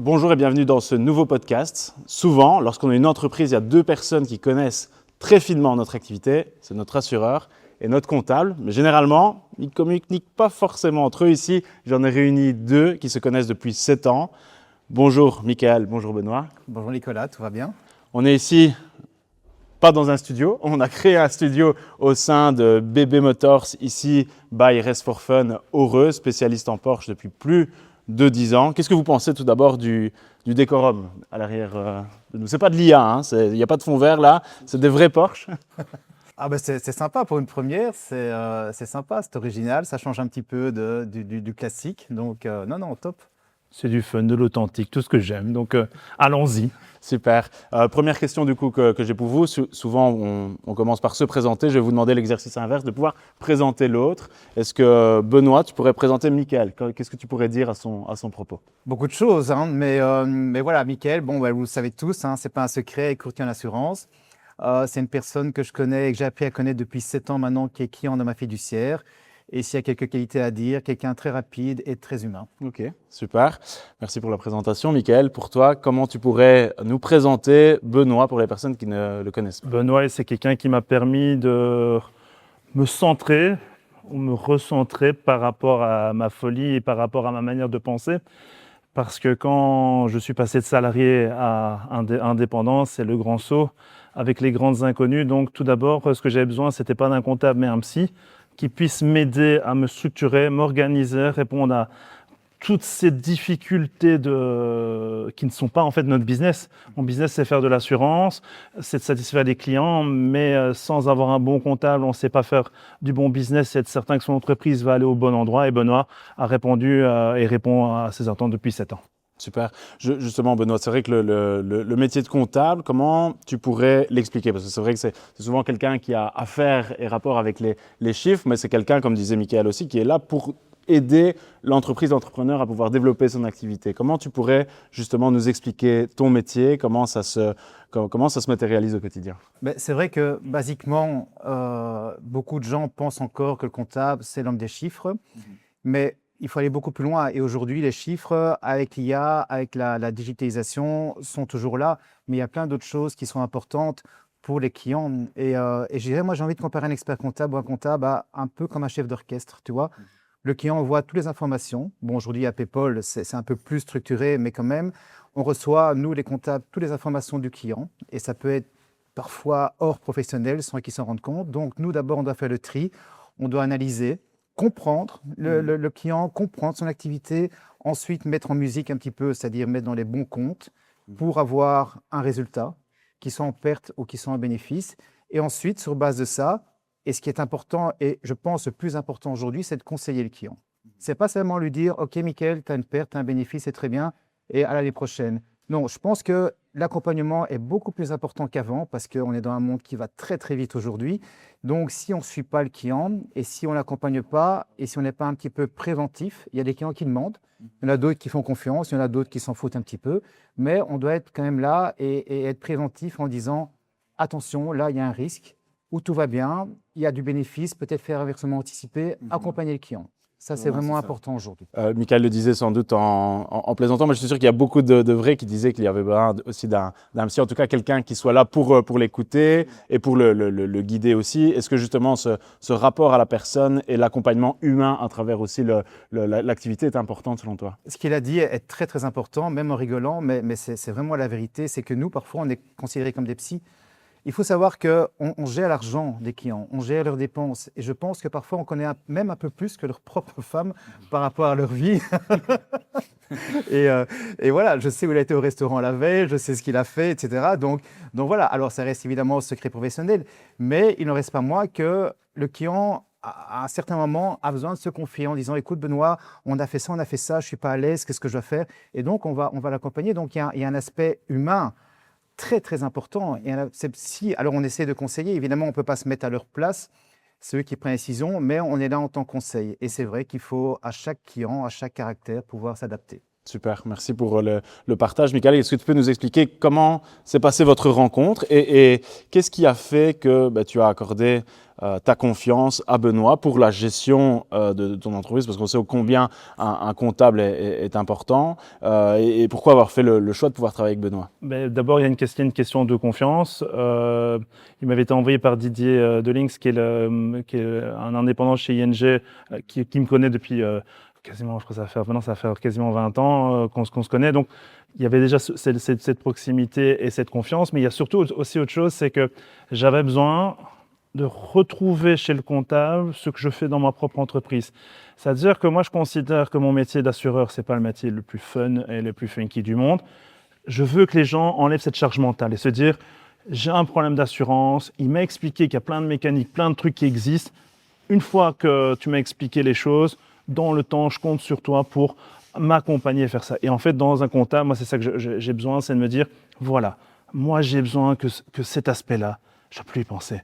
Bonjour et bienvenue dans ce nouveau podcast. Souvent, lorsqu'on a une entreprise, il y a deux personnes qui connaissent très finement notre activité, c'est notre assureur et notre comptable. Mais généralement, ils ne communiquent pas forcément entre eux. Ici, j'en ai réuni deux qui se connaissent depuis 7 ans. Bonjour Michael, bonjour Benoît. Bonjour Nicolas, tout va bien? On est ici, pas dans un studio, on a créé un studio au sein de BB Motors, ici, by Rest for Fun, Heureux, spécialiste en Porsche depuis plus de 10 ans. Qu'est-ce que vous pensez tout d'abord du décorum à l'arrière de nous? C'est pas de l'IA, hein, il n'y a pas de fond vert là, c'est des vrais Porsche. C'est sympa pour une première, c'est sympa, c'est original, ça change un petit peu du classique, donc non, top. C'est du fun, de l'authentique, tout ce que j'aime. Donc, allons-y. Super. Première question du coup que j'ai pour vous. Souvent, on commence par se présenter. Je vais vous demander l'exercice inverse de pouvoir présenter l'autre. Est-ce que Benoît, tu pourrais présenter Michael? Qu'est-ce que tu pourrais dire à son propos? Beaucoup de choses, hein, mais voilà, Mickaël, vous le savez tous, hein, c'est pas un secret, courtier en assurance. C'est une personne que je connais et que j'ai appris à connaître depuis 7 ans maintenant, qui est client de ma fiduciaire. Et s'il y a quelques qualités à dire, quelqu'un très rapide et très humain. Ok, super. Merci pour la présentation. Michael, pour toi, comment tu pourrais nous présenter Benoît pour les personnes qui ne le connaissent pas? Benoît, c'est quelqu'un qui m'a permis de me centrer, ou me recentrer par rapport à ma folie et par rapport à ma manière de penser. Parce que quand je suis passé de salarié à indépendant, c'est le grand saut avec les grandes inconnues. Donc tout d'abord, ce que j'avais besoin, c'était pas d'un comptable, mais un psy qui puisse m'aider à me structurer, m'organiser, répondre à toutes ces difficultés qui ne sont pas en fait notre business. Mon business, c'est faire de l'assurance, c'est de satisfaire les clients, mais sans avoir un bon comptable, on ne sait pas faire du bon business et être certain que son entreprise va aller au bon endroit. Et Benoît a répondu et répond à ces attentes depuis 7 ans. Super. Justement, Benoît, c'est vrai que le métier de comptable, comment tu pourrais l'expliquer? Parce que c'est vrai que c'est souvent quelqu'un qui a affaire et rapport avec les chiffres, mais c'est quelqu'un, comme disait Michael aussi, qui est là pour aider l'entreprise, l'entrepreneur à pouvoir développer son activité. Comment tu pourrais justement nous expliquer ton métier, comment ça se matérialise au quotidien? C'est vrai que, basiquement, beaucoup de gens pensent encore que le comptable, c'est l'homme des chiffres. Mais il faut aller beaucoup plus loin. Et aujourd'hui, les chiffres, avec l'IA, avec la digitalisation, sont toujours là. Mais il y a plein d'autres choses qui sont importantes pour les clients. Et je dirais, moi, j'ai envie de comparer un expert comptable ou un comptable à un peu comme un chef d'orchestre, tu vois. Le client voit toutes les informations. Bon, aujourd'hui, à PayPal, c'est un peu plus structuré, mais quand même, on reçoit, nous, les comptables, toutes les informations du client. Et ça peut être parfois hors professionnel, sans qu'ils s'en rendent compte. Donc, nous, d'abord, on doit faire le tri. On doit analyser, comprendre le client, comprendre son activité, ensuite mettre en musique un petit peu, c'est-à-dire mettre dans les bons comptes pour avoir un résultat, qui soit en perte ou qui soit en bénéfice. Et ensuite, sur base de ça, et ce qui est important, et je pense le plus important aujourd'hui, c'est de conseiller le client. C'est pas seulement lui dire, OK, Mickaël, tu as une perte, tu as un bénéfice, c'est très bien, et à l'année prochaine. Non, je pense que l'accompagnement est beaucoup plus important qu'avant parce qu'on est dans un monde qui va très, très vite aujourd'hui. Donc, si on ne suit pas le client et si on ne l'accompagne pas et si on n'est pas un petit peu préventif, il y a des clients qui demandent, il y en a d'autres qui font confiance, il y en a d'autres qui s'en foutent un petit peu, mais on doit être quand même là et être préventif en disant, attention, là, il y a un risque, où tout va bien, il y a du bénéfice, peut-être faire un versement anticipé, accompagner le client. Ça, c'est vraiment important aujourd'hui. Michael le disait sans doute en plaisantant, mais je suis sûr qu'il y a beaucoup de vrais qui disaient qu'il y avait besoin aussi d'un psy, en tout cas quelqu'un qui soit là pour l'écouter et pour le guider aussi. Est-ce que justement ce rapport à la personne et l'accompagnement humain à travers aussi l'activité est importante selon toi? Ce qu'il a dit est très, très important, même en rigolant, mais c'est vraiment la vérité. C'est que nous, parfois, on est considérés comme des psys. Il faut savoir qu'on gère l'argent des clients, on gère leurs dépenses. Et je pense que parfois, on connaît même un peu plus que leur propre femme par rapport à leur vie. Et voilà, je sais où il a été au restaurant la veille, je sais ce qu'il a fait, etc. Donc voilà, alors ça reste évidemment secret professionnel, mais il n'en reste pas moins que le client, à un certain moment, a besoin de se confier en disant, écoute Benoît, on a fait ça, je ne suis pas à l'aise, qu'est-ce que je dois faire? Et donc, on va l'accompagner. Donc, il y a un aspect humain très, très important. Et alors, on essaie de conseiller. Évidemment, on ne peut pas se mettre à leur place, c'est eux qui prennent la décision, mais on est là en tant que conseil. Et c'est vrai qu'il faut, à chaque client, à chaque caractère, pouvoir s'adapter. Super, merci pour le partage. Michael, est-ce que tu peux nous expliquer comment s'est passée votre rencontre et qu'est-ce qui a fait que tu as accordé ta confiance à Benoît pour la gestion de ton entreprise, parce qu'on sait combien un comptable est important et pourquoi avoir fait le choix de pouvoir travailler avec Benoît? D'abord, il y a une question de confiance. Il m'avait été envoyé par Didier Delinx, qui est un indépendant chez ING, qui me connaît depuis quasiment, je crois que ça va faire quasiment 20 ans qu'on se connaît. Donc, il y avait déjà cette proximité et cette confiance, mais il y a surtout aussi autre chose, c'est que j'avais besoin de retrouver chez le comptable ce que je fais dans ma propre entreprise. C'est-à-dire que moi, je considère que mon métier d'assureur, c'est pas le métier le plus fun et le plus funky du monde. Je veux que les gens enlèvent cette charge mentale et se dire, j'ai un problème d'assurance, il m'a expliqué qu'il y a plein de mécaniques, plein de trucs qui existent. Une fois que tu m'as expliqué les choses, dans le temps, je compte sur toi pour m'accompagner et faire ça. Et en fait, dans un comptable, moi, c'est ça que j'ai besoin, c'est de me dire, voilà, moi, j'ai besoin que cet aspect-là, je ne dois plus y penser.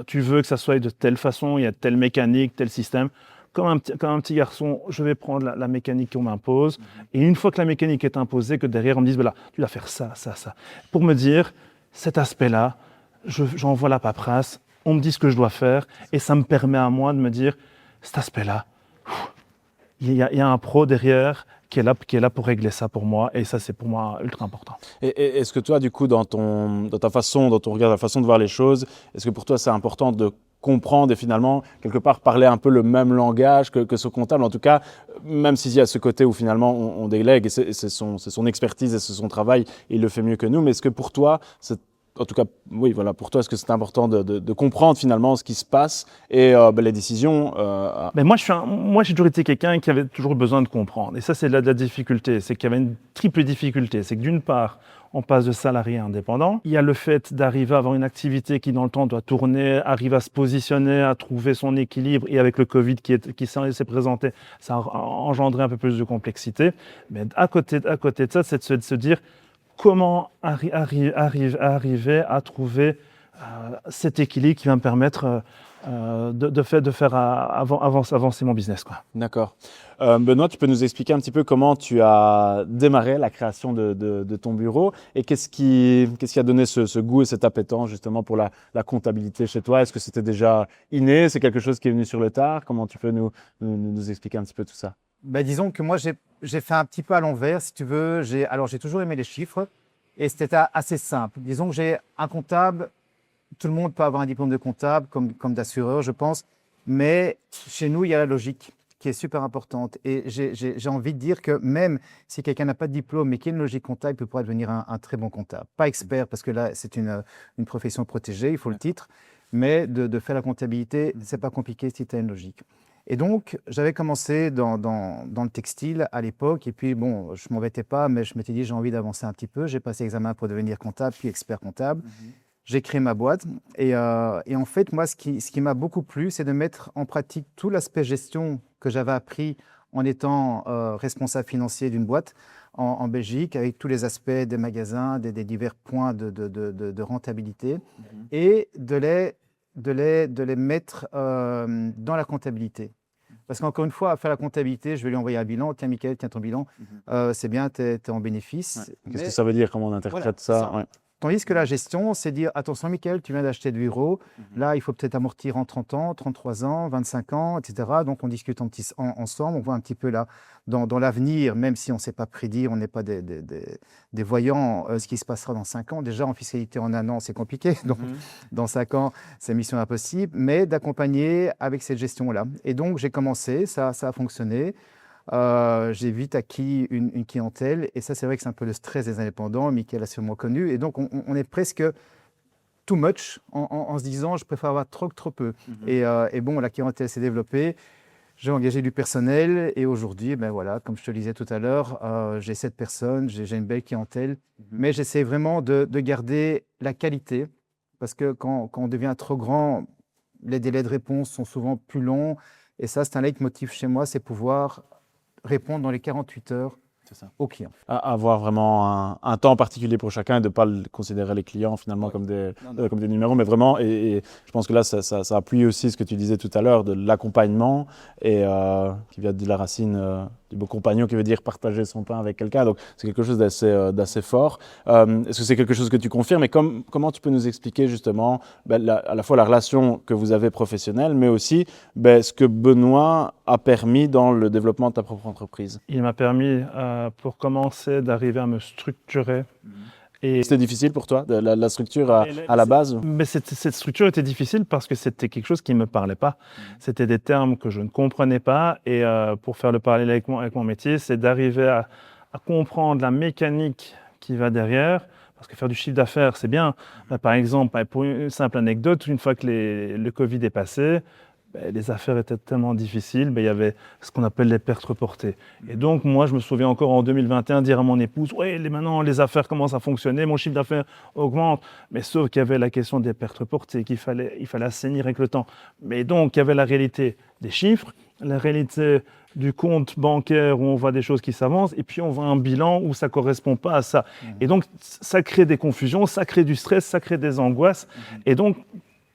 Tu veux que ça soit de telle façon, il y a telle mécanique, tel système. Comme un petit garçon, je vais prendre la mécanique qu'on m'impose. Et une fois que la mécanique est imposée, que derrière, on me dise, voilà, tu dois faire ça, ça, ça. Pour me dire, cet aspect-là, j'envoie la paperasse, on me dit ce que je dois faire, et ça me permet à moi de me dire, cet aspect-là, il y a un pro derrière qui est là pour régler ça pour moi, et ça, c'est pour moi ultra important. Et est-ce que toi, du coup, dans ta façon, dans ton regard, la façon de voir les choses, est-ce que pour toi, c'est important de comprendre et finalement, quelque part, parler un peu le même langage que ce comptable? En tout cas, même s'il y a ce côté où finalement, on délègue, et c'est son expertise et c'est son travail, et il le fait mieux que nous, mais est-ce que pour toi, en tout cas, oui, voilà, pour toi, est-ce que c'est important de comprendre finalement ce qui se passe et les décisions Mais moi, j'ai toujours été quelqu'un qui avait toujours besoin de comprendre. Et ça, c'est la difficulté. C'est qu'il y avait une triple difficulté. C'est que d'une part, on passe de salarié à indépendant. Il y a le fait d'arriver à avoir une activité qui, dans le temps, doit tourner, arrive à se positionner, à trouver son équilibre. Et avec le Covid qui s'est présenté, ça a engendré un peu plus de complexité. Mais à côté de ça, c'est de se dire comment arriver à trouver cet équilibre qui va me permettre de faire avancer mon business, quoi. D'accord. Benoît, tu peux nous expliquer un petit peu comment tu as démarré la création de ton bureau et qu'est-ce qui a donné ce goût et cette appétence justement pour la comptabilité chez toi? Est-ce que c'était déjà inné? C'est quelque chose qui est venu sur le tard? Comment tu peux nous expliquer un petit peu tout ça? Disons que moi, j'ai fait un petit peu à l'envers, si tu veux. J'ai toujours aimé les chiffres et c'était assez simple. Disons que j'ai un comptable, tout le monde peut avoir un diplôme de comptable comme d'assureur, je pense, mais chez nous, il y a la logique qui est super importante. Et j'ai envie de dire que même si quelqu'un n'a pas de diplôme, mais qui a une logique comptable, il peut pouvoir devenir un très bon comptable. Pas expert, parce que là, c'est une profession protégée, il faut le titre, mais de faire la comptabilité, c'est pas compliqué si tu as une logique. Et donc, j'avais commencé dans le textile à l'époque. Et puis, bon, je ne m'embêtais pas, mais je m'étais dit, j'ai envie d'avancer un petit peu. J'ai passé l'examen pour devenir comptable, puis expert comptable. J'ai créé ma boîte. Et en fait, moi, ce qui m'a beaucoup plu, c'est de mettre en pratique tout l'aspect gestion que j'avais appris en étant responsable financier d'une boîte en Belgique, avec tous les aspects des magasins, des divers points de rentabilité, et de les mettre dans la comptabilité. Parce qu'encore une fois, à faire la comptabilité, je vais lui envoyer un bilan. Tiens, Michael, tiens ton bilan. C'est bien, tu es en bénéfice. Ouais. Qu'est-ce que ça veut dire? Comment on interprète ça? Ouais. Tandis que la gestion, c'est dire, attention, Michael, tu viens d'acheter de bureau. Là, il faut peut-être amortir en 30 ans, 33 ans, 25 ans, etc. Donc, on discute ensemble. On voit un petit peu là, dans l'avenir, même si on ne sait pas prédire, on n'est pas des voyants, ce qui se passera dans 5 ans. Déjà, en fiscalité, en un an, c'est compliqué. Donc, dans 5 ans, c'est mission impossible. Mais d'accompagner avec cette gestion-là. Et donc, j'ai commencé, ça a fonctionné. J'ai vite acquis une clientèle et ça, c'est vrai que c'est un peu le stress des indépendants. Michael a sûrement connu. Et donc, on est presque too much en se disant, je préfère avoir trop peu. Et bon, la clientèle s'est développée. J'ai engagé du personnel et aujourd'hui, voilà, comme je te le disais tout à l'heure, j'ai 7 personnes, j'ai une belle clientèle. Mais j'essaie vraiment de garder la qualité parce que quand on devient trop grand, les délais de réponse sont souvent plus longs. Et ça, c'est un leitmotiv chez moi, c'est pouvoir répondre dans les 48 heures aux clients. Avoir vraiment un temps particulier pour chacun et de ne pas considérer les clients finalement comme des numéros, mais vraiment, et je pense que là, ça appuie aussi ce que tu disais tout à l'heure de l'accompagnement et qui vient de la racine du mot compagnon qui veut dire partager son pain avec quelqu'un. Donc, c'est quelque chose d'assez fort. Est-ce que c'est quelque chose que tu confirmes? Et comment tu peux nous expliquer justement à la fois la relation que vous avez professionnelle, mais aussi ce que Benoît a permis dans le développement de ta propre entreprise? Il m'a permis, pour commencer, d'arriver à me structurer. Et c'était difficile pour toi, la structure à la base? Mais cette structure était difficile parce que c'était quelque chose qui ne me parlait pas. C'était des termes que je ne comprenais pas. Et pour faire le parallèle avec mon métier, c'est d'arriver à comprendre la mécanique qui va derrière. Parce que faire du chiffre d'affaires, c'est bien. Par exemple, pour une simple anecdote, une fois que le Covid est passé, les affaires étaient tellement difficiles, il y avait ce qu'on appelle les pertes reportées. Et donc, moi, je me souviens encore en 2021 dire à mon épouse « Ouais, maintenant, les affaires commencent à fonctionner, mon chiffre d'affaires augmente. » Mais sauf qu'il y avait la question des pertes reportées, il fallait assainir avec le temps. Mais donc, il y avait la réalité des chiffres, la réalité du compte bancaire où on voit des choses qui s'avancent, et puis on voit un bilan où ça ne correspond pas à ça. Et donc, ça crée des confusions, ça crée du stress, ça crée des angoisses. Et donc,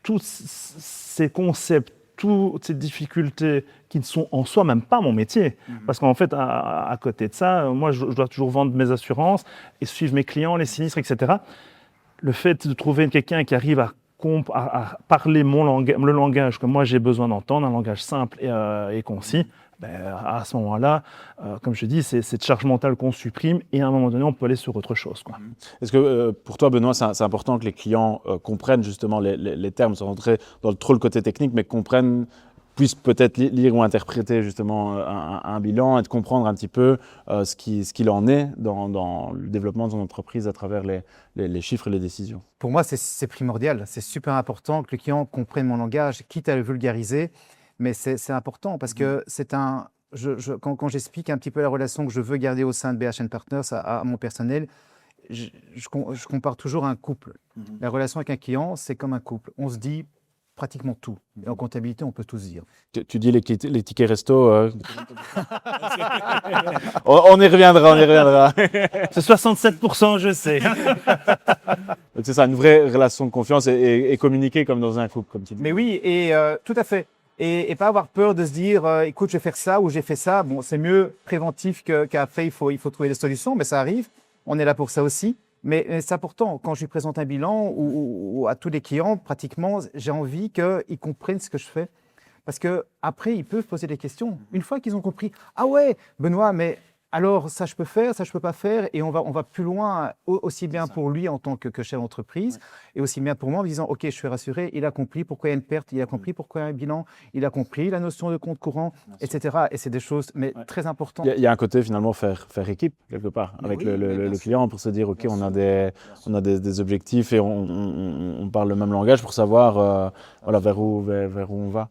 tous ces concepts, toutes ces difficultés qui ne sont en soi même pas mon métier. Parce qu'en fait, à côté de ça, moi, je dois toujours vendre mes assurances et suivre mes clients, les sinistres, etc. Le fait de trouver quelqu'un qui arrive à parler le langage que moi j'ai besoin d'entendre, un langage simple et concis, à ce moment-là, comme je dis, c'est cette charge mentale qu'on supprime et à un moment donné, on peut aller sur autre chose, quoi. Est-ce que pour toi, Benoît, c'est important que les clients comprennent justement les termes, sans rentrer dans trop le côté technique, mais puissent peut-être lire ou interpréter justement un bilan et de comprendre un petit peu ce qu'il en est dans le développement de son entreprise à travers les chiffres et les décisions? Pour moi, c'est primordial. C'est super important que le client comprenne mon langage, quitte à le vulgariser. Mais c'est important parce que quand j'explique un petit peu la relation que je veux garder au sein de BHN Partners à mon personnel, je compare toujours à un couple. La relation avec un client, c'est comme un couple. On se dit pratiquement tout. Et en comptabilité, on peut tout se dire. Tu dis les tickets resto. On y reviendra. C'est 67%, je sais. C'est ça, une vraie relation de confiance et communiquer comme dans un couple, comme tu dis. Mais oui, et tout à fait. Et pas avoir peur de se dire, écoute, je vais faire ça ou j'ai fait ça. Bon, c'est mieux préventif qu'après, il faut trouver des solutions, mais ça arrive. On est là pour ça aussi. Mais c'est important, quand je lui présente un bilan ou à tous les clients, pratiquement, j'ai envie qu'ils comprennent ce que je fais. Parce qu'après, ils peuvent poser des questions. Une fois qu'ils ont compris, ah ouais, Benoît, mais alors ça je peux faire, ça je peux pas faire, et on va plus loin, aussi bien pour lui en tant que chef d'entreprise, et aussi bien pour moi en me disant, ok, je suis rassuré, il a compris pourquoi il y a une perte, il a compris pourquoi il y a un bilan, il a compris la notion de compte courant, etc. Et c'est des choses très importantes. Il y a un côté finalement faire équipe quelque part avec le client pour se dire, ok, on a des objectifs et on parle le même langage pour savoir vers où on va.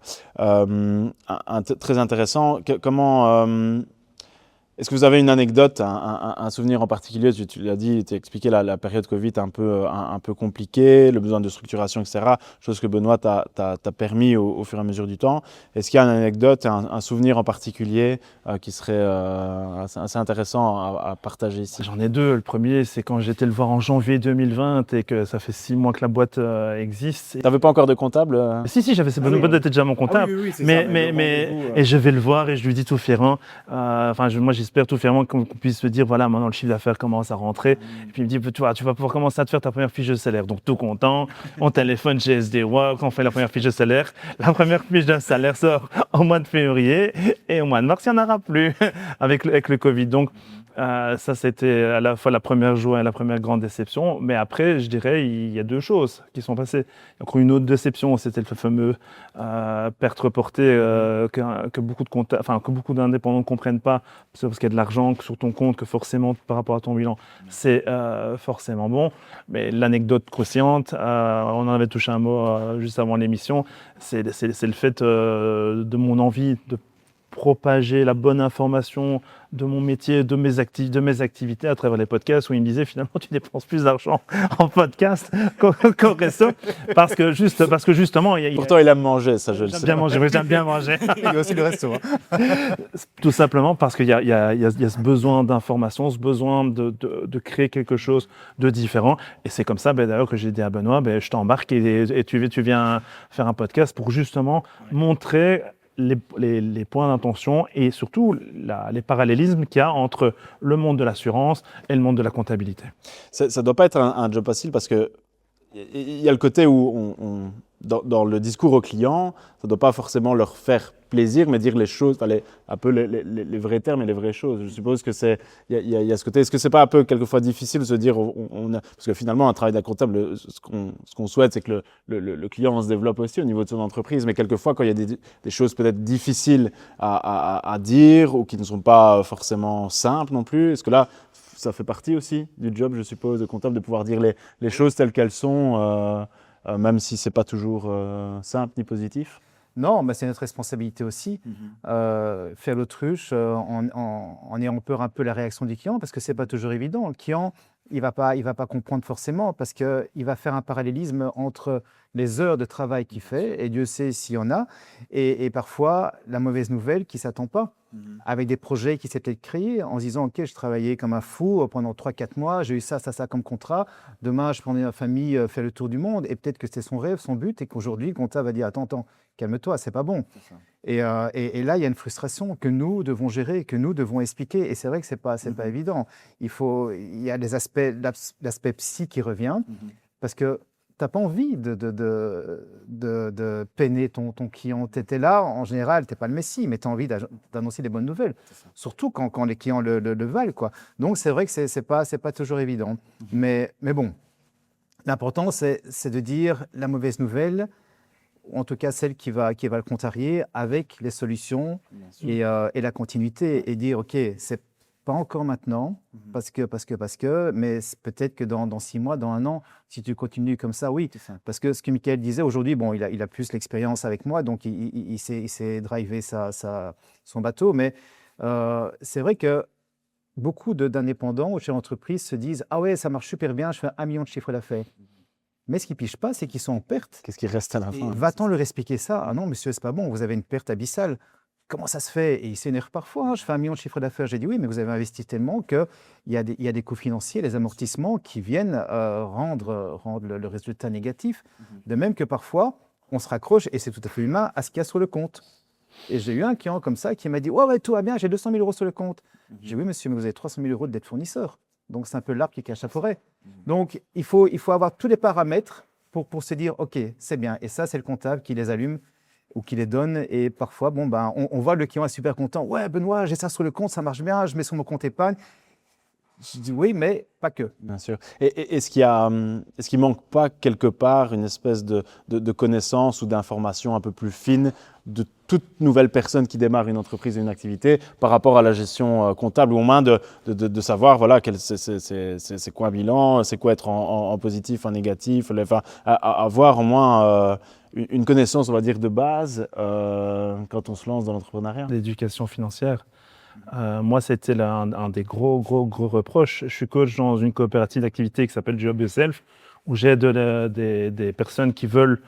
Très intéressant. Comment est-ce que vous avez une anecdote, un souvenir en particulier? Tu l'as dit, tu as expliqué la période Covid un peu compliquée, le besoin de structuration, etc. Chose que Benoît t'a permis au fur et à mesure du temps. Est-ce qu'il y a une anecdote, un souvenir en particulier qui serait assez intéressant à partager ici? J'en ai deux. Le premier, c'est quand j'étais le voir en janvier 2020 et que ça fait 6 mois que la boîte existe. Tu n'avais pas encore de comptable? Si, j'avais Benoît était déjà mon comptable. Et je vais le voir et je lui dis tout fièrement. Moi, j'espère tout fièrement qu'on puisse se dire, voilà, maintenant le chiffre d'affaires commence à rentrer. Et puis il me dit, tu vas pouvoir commencer à te faire ta première fiche de salaire. Donc tout content, on téléphone chez SD Works, on fait la première fiche de salaire. La première fiche de salaire sort au mois de février et au mois de mars, il n'y en aura plus avec le Covid. Donc ça, c'était à la fois la première joie et la première grande déception. Mais après, je dirais, il y a deux choses qui sont passées. Il y a encore une autre déception, c'était le fameux perte reportée que beaucoup d'indépendants ne comprennent pas. C'est parce qu'il y a de l'argent sur ton compte que forcément, par rapport à ton bilan, c'est forcément bon. Mais l'anecdote croustillante, on en avait touché un mot juste avant l'émission, c'est le fait de mon envie de propager la bonne information de mon métier, de mes activités à travers les podcasts, où il me disait finalement tu dépenses plus d'argent en podcast qu'au resto parce que justement pourtant il aime manger, ça je le sais. J'aime bien manger. Il y a aussi le resto. Tout simplement parce qu'il y a ce besoin d'information, ce besoin de créer quelque chose de différent, et c'est comme ça d'ailleurs que j'ai dit à Benoît, je t'embarque et tu viens faire un podcast pour justement montrer les points d'intention et surtout les parallélismes qu'il y a entre le monde de l'assurance et le monde de la comptabilité. Ça ne doit pas être un job facile parce que il y a le côté où dans le discours au client, ça ne doit pas forcément leur faire plaisir, mais dire les choses, un peu les vrais termes et les vraies choses. Je suppose que il y a ce côté. Est-ce que c'est pas un peu quelquefois difficile de se dire, parce que finalement un travail d'un comptable, ce qu'on souhaite, c'est que le client se développe aussi au niveau de son entreprise, mais quelquefois quand il y a des choses peut-être difficiles à dire ou qui ne sont pas forcément simples non plus, est-ce que là ça fait partie aussi du job, je suppose, de comptable, de pouvoir dire les choses telles qu'elles sont, même si ce n'est pas toujours simple ni positif? Non, mais c'est notre responsabilité aussi. Faire l'autruche en ayant peur un peu la réaction du client, parce que ce n'est pas toujours évident. Le client, il va pas comprendre forcément, parce qu'il va faire un parallélisme entre les heures de travail qu'il fait, et Dieu sait s'il y en a, et parfois la mauvaise nouvelle qui ne s'attend pas. Avec des projets qui s'est peut-être créés en se disant, OK, je travaillais comme un fou pendant 3-4 mois, j'ai eu ça comme contrat, demain je prendrai ma famille faire le tour du monde, et peut-être que c'était son rêve, son but, et qu'aujourd'hui le comptable va dire, attends, calme-toi, c'est pas bon. Et là, il y a une frustration que nous devons gérer, que nous devons expliquer, et c'est vrai que c'est pas évident. Il y a l'aspect psy qui revient, parce que tu n'as pas envie de peiner ton client. Tu étais là, en général, tu n'es pas le messie, mais tu as envie d'annoncer des bonnes nouvelles. Surtout quand les clients le valent, quoi. Donc, c'est vrai que ce n'est pas toujours évident. Mais bon, l'important, c'est de dire la mauvaise nouvelle, ou en tout cas celle qui va le contrarier, avec les solutions et la continuité. Et dire, OK, c'est pas encore maintenant, parce que, mais peut-être que dans 6 mois, dans 1 an, si tu continues comme ça, oui. Parce que ce que Michael disait aujourd'hui, bon, il a plus l'expérience avec moi, donc il sait driver son bateau, mais c'est vrai que beaucoup d'indépendants ou chefs d'entreprise se disent « Ah ouais, ça marche super bien, je fais 1 million de chiffre d'affaires ». Mais ce qu'ils ne pigent pas, c'est qu'ils sont en perte. Qu'est-ce qui reste à la fin? Va-t-on leur expliquer ça? Ah non, monsieur, c'est pas bon, vous avez une perte abyssale. Comment ça se fait? Et il s'énerve parfois. Je fais 1 million de chiffre d'affaires. J'ai dit oui, mais vous avez investi tellement qu'il y a des coûts financiers, les amortissements qui viennent rendre le résultat négatif. De même que parfois, on se raccroche, et c'est tout à fait humain, à ce qu'il y a sur le compte. Et j'ai eu un client comme ça qui m'a dit ouais, tout va bien, j'ai 200 000 euros sur le compte. J'ai dit oui, monsieur, mais vous avez 300 000 euros de dette fournisseur. Donc c'est un peu l'arbre qui cache la forêt. Donc il faut avoir tous les paramètres pour se dire ok, c'est bien. Et ça, c'est le comptable qui les allume ou qui les donne. Et parfois, on voit le client est super content. Ouais, Benoît, j'ai ça sur le compte, ça marche bien, je mets sur mon compte épargne. Je dis oui, mais pas que. Bien sûr. Et est-ce qu'il manque pas quelque part une espèce de connaissance ou d'information un peu plus fine de toute nouvelle personne qui démarre une entreprise et une activité par rapport à la gestion comptable, ou au moins de savoir voilà, c'est quoi un bilan, c'est quoi être en positif, en négatif, enfin, avoir au moins une connaissance, on va dire, de base quand on se lance dans l'entrepreneuriat. L'éducation financière. Moi, c'était un des gros reproches. Je suis coach dans une coopérative d'activité qui s'appelle Job Yourself, où j'aide des personnes qui veulent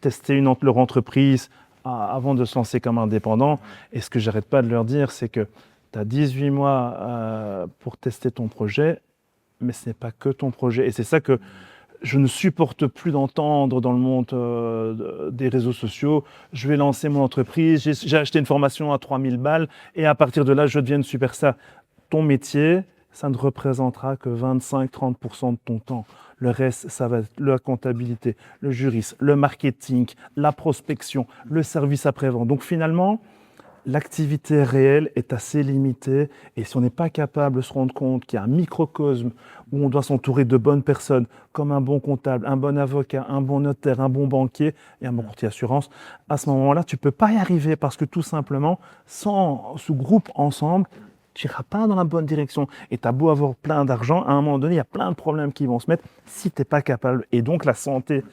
tester leur entreprise avant de se lancer comme indépendant. Et ce que j'arrête pas de leur dire, c'est que tu as 18 mois pour tester ton projet, mais ce n'est pas que ton projet. Et c'est ça que je ne supporte plus d'entendre dans le monde des réseaux sociaux. Je vais lancer mon entreprise, j'ai acheté une formation à 3000 balles et à partir de là, je deviens une superstar. Ton métier, ça ne représentera que 25-30% de ton temps. Le reste, ça va être la comptabilité, le juriste, le marketing, la prospection, le service après-vente. Donc finalement, l'activité réelle est assez limitée et si on n'est pas capable de se rendre compte qu'il y a un microcosme où on doit s'entourer de bonnes personnes, comme un bon comptable, un bon avocat, un bon notaire, un bon banquier et un bon courtier assurance, à ce moment-là, tu ne peux pas y arriver parce que tout simplement, sans ce groupe ensemble, tu n'iras pas dans la bonne direction. Et tu as beau avoir plein d'argent, à un moment donné, il y a plein de problèmes qui vont se mettre si tu n'es pas capable. Et donc, la santé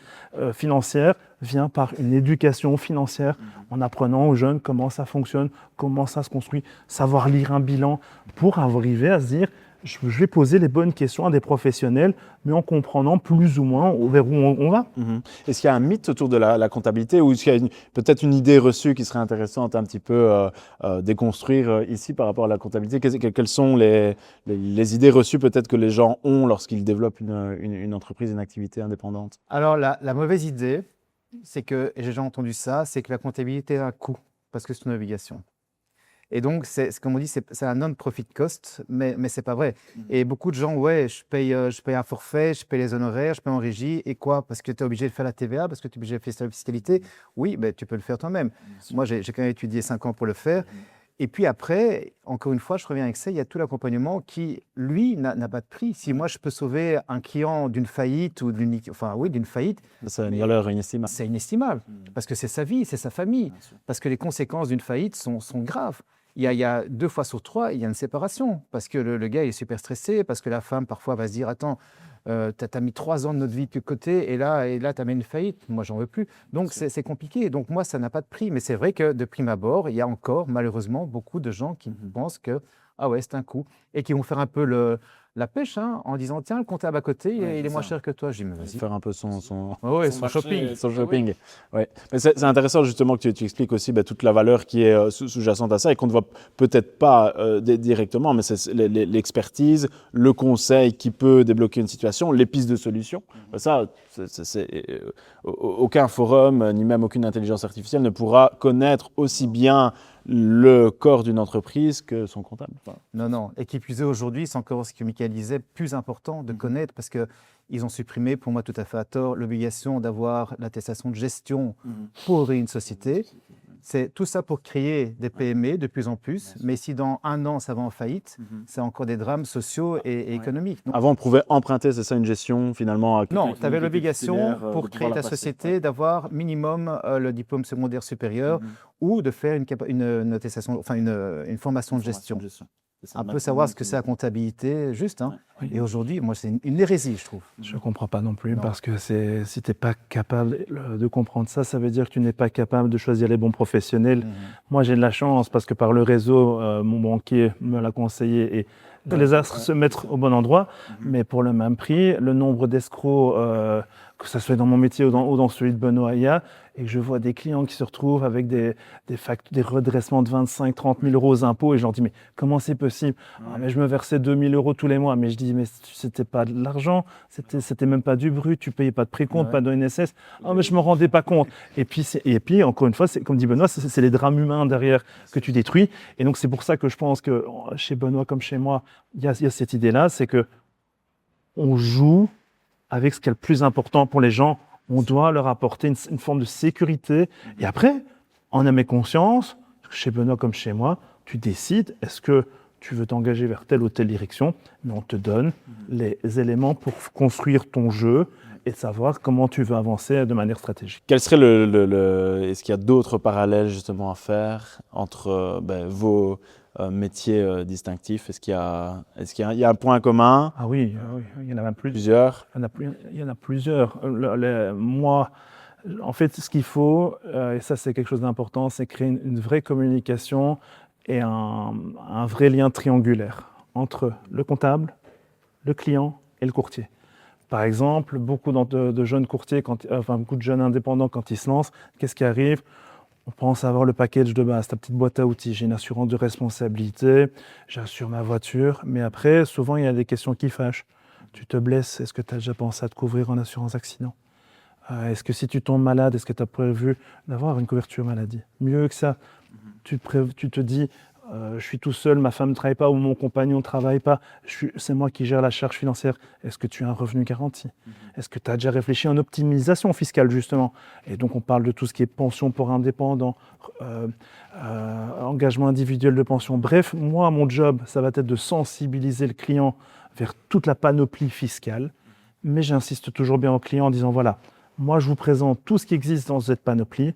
financière vient par une éducation financière en apprenant aux jeunes comment ça fonctionne, comment ça se construit, savoir lire un bilan pour arriver à se dire je vais poser les bonnes questions à des professionnels, mais en comprenant plus ou moins vers où on va. Est-ce qu'il y a un mythe autour de la comptabilité ou est-ce qu'il y a peut-être une idée reçue qui serait intéressante un petit peu déconstruire ici par rapport à la comptabilité? Quelles sont les idées reçues peut-être que les gens ont lorsqu'ils développent une entreprise, une activité indépendante? Alors, la mauvaise idée, c'est que, et j'ai déjà entendu ça, c'est que la comptabilité a un coût. parce que c'est une obligation. Et donc, comme on dit, c'est un non-profit cost, mais ce n'est pas vrai. Et beaucoup de gens, ouais, je paye un forfait, je paye les honoraires, je paye en régie, et quoi? Parce que tu es obligé de faire la TVA, parce que tu es obligé de faire la fiscalité. Oui, ben, tu peux le faire toi-même. Moi, j'ai quand même étudié 5 ans pour le faire. Et puis après, encore une fois, je reviens avec ça, il y a tout l'accompagnement qui, lui, n'a pas de prix. Si moi, je peux sauver un client d'une faillite ou d'une faillite, C'est une valeur inestimable. c'est inestimable. Parce que c'est sa vie, c'est sa famille. Parce que les conséquences d'une faillite sont graves. Il y a 2 fois sur 3, il y a une séparation. Parce que le gars est super stressé, parce que la femme, parfois, va se dire « Attends, tu as mis 3 ans de notre vie de côté et là tu as mis une faillite. Moi, j'en veux plus. » Donc, c'est compliqué. Donc, moi, ça n'a pas de prix. Mais c'est vrai que de prime abord, il y a encore, malheureusement, beaucoup de gens qui pensent que « Ah ouais, c'est un coût. » Et qui vont faire un peu la pêche en disant « Tiens, le comptable à côté, il est moins cher que toi. » Je dis « Mais vas-y. » Faire un peu son Son shopping. Son shopping. Ouais. Mais c'est intéressant justement que tu expliques aussi toute la valeur qui est sous-jacente à ça et qu'on ne voit peut-être pas directement, mais c'est l'expertise, le conseil qui peut débloquer une situation, les pistes de solution. Ça, aucun forum, ni même aucune intelligence artificielle ne pourra connaître aussi bien le corps d'une entreprise que son comptable. Non. Et qui plus est aujourd'hui, c'est encore ce que Michael disait, plus important de connaître parce qu'ils ont supprimé, pour moi tout à fait à tort, l'obligation d'avoir l'attestation de gestion pour ouvrir une société. C'est tout ça pour créer des PME de plus en plus, mais si dans 1 an ça va en faillite, c'est encore des drames sociaux et économiques. Donc, avant, on pouvait emprunter, c'est ça, une gestion finalement. Non, tu avais l'obligation pour créer ta société d'avoir minimum le diplôme secondaire supérieur ou de faire une attestation, enfin une formation de gestion. Un peu savoir ce que c'est la comptabilité, juste. Oui. Et aujourd'hui, moi, c'est une hérésie, je trouve. Je ne comprends pas non plus, parce que si tu n'es pas capable de comprendre ça, ça veut dire que tu n'es pas capable de choisir les bons professionnels. Moi, j'ai de la chance, parce que par le réseau, mon banquier me l'a conseillé, et les astres se mettre au bon endroit, mais pour le même prix, le nombre d'escrocs, que ce soit dans mon métier ou dans celui de Benoît Aya, et que je vois des clients qui se retrouvent avec des redressements de 25 000, 30 000 euros aux impôts, et je leur dis, mais comment c'est possible? Mais je me versais 2 000 euros tous les mois, mais je dis, mais c'était pas de l'argent, c'était même pas du brut, tu payais pas de précompte, pas d'ONSS, mais je me rendais pas compte. Et puis encore une fois, comme dit Benoît, c'est les drames humains derrière que tu détruis, et donc c'est pour ça que je pense que chez Benoît comme chez moi, il y a cette idée-là, c'est que on joue avec ce qui est le plus important pour les gens. On doit leur apporter une forme de sécurité. Et après, en âme et conscience, chez Benoît comme chez moi, tu décides, est-ce que tu veux t'engager vers telle ou telle direction, mais on te donne les éléments pour construire ton jeu et savoir comment tu veux avancer de manière stratégique. Quel serait est-ce qu'il y a d'autres parallèles justement à faire entre vos métiers distinctifs? Est-ce qu'il y a un point commun? Ah oui, il y en a même Plusieurs. Il y en a plusieurs. Moi, en fait, ce qu'il faut, et ça c'est quelque chose d'important, c'est créer une vraie communication et un vrai lien triangulaire entre le comptable, le client et le courtier. Par exemple, beaucoup de jeunes courtiers, beaucoup de jeunes indépendants, quand ils se lancent, qu'est-ce qui arrive? On pense avoir le package de base, ta petite boîte à outils. J'ai une assurance de responsabilité, j'assure ma voiture, mais après, souvent, il y a des questions qui fâchent. Tu te blesses, est-ce que tu as déjà pensé à te couvrir en assurance accident? Est-ce que si tu tombes malade, est-ce que tu as prévu d'avoir une couverture maladie? Mieux que ça, tu te dis, je suis tout seul, ma femme ne travaille pas ou mon compagnon ne travaille pas, c'est moi qui gère la charge financière. Est-ce que tu as un revenu garanti? Est-ce que tu as déjà réfléchi en optimisation fiscale justement? Et donc on parle de tout ce qui est pension pour indépendants, engagement individuel de pension. Bref, moi, mon job, ça va être de sensibiliser le client vers toute la panoplie fiscale, mais j'insiste toujours bien au client en disant, voilà, moi je vous présente tout ce qui existe dans cette panoplie,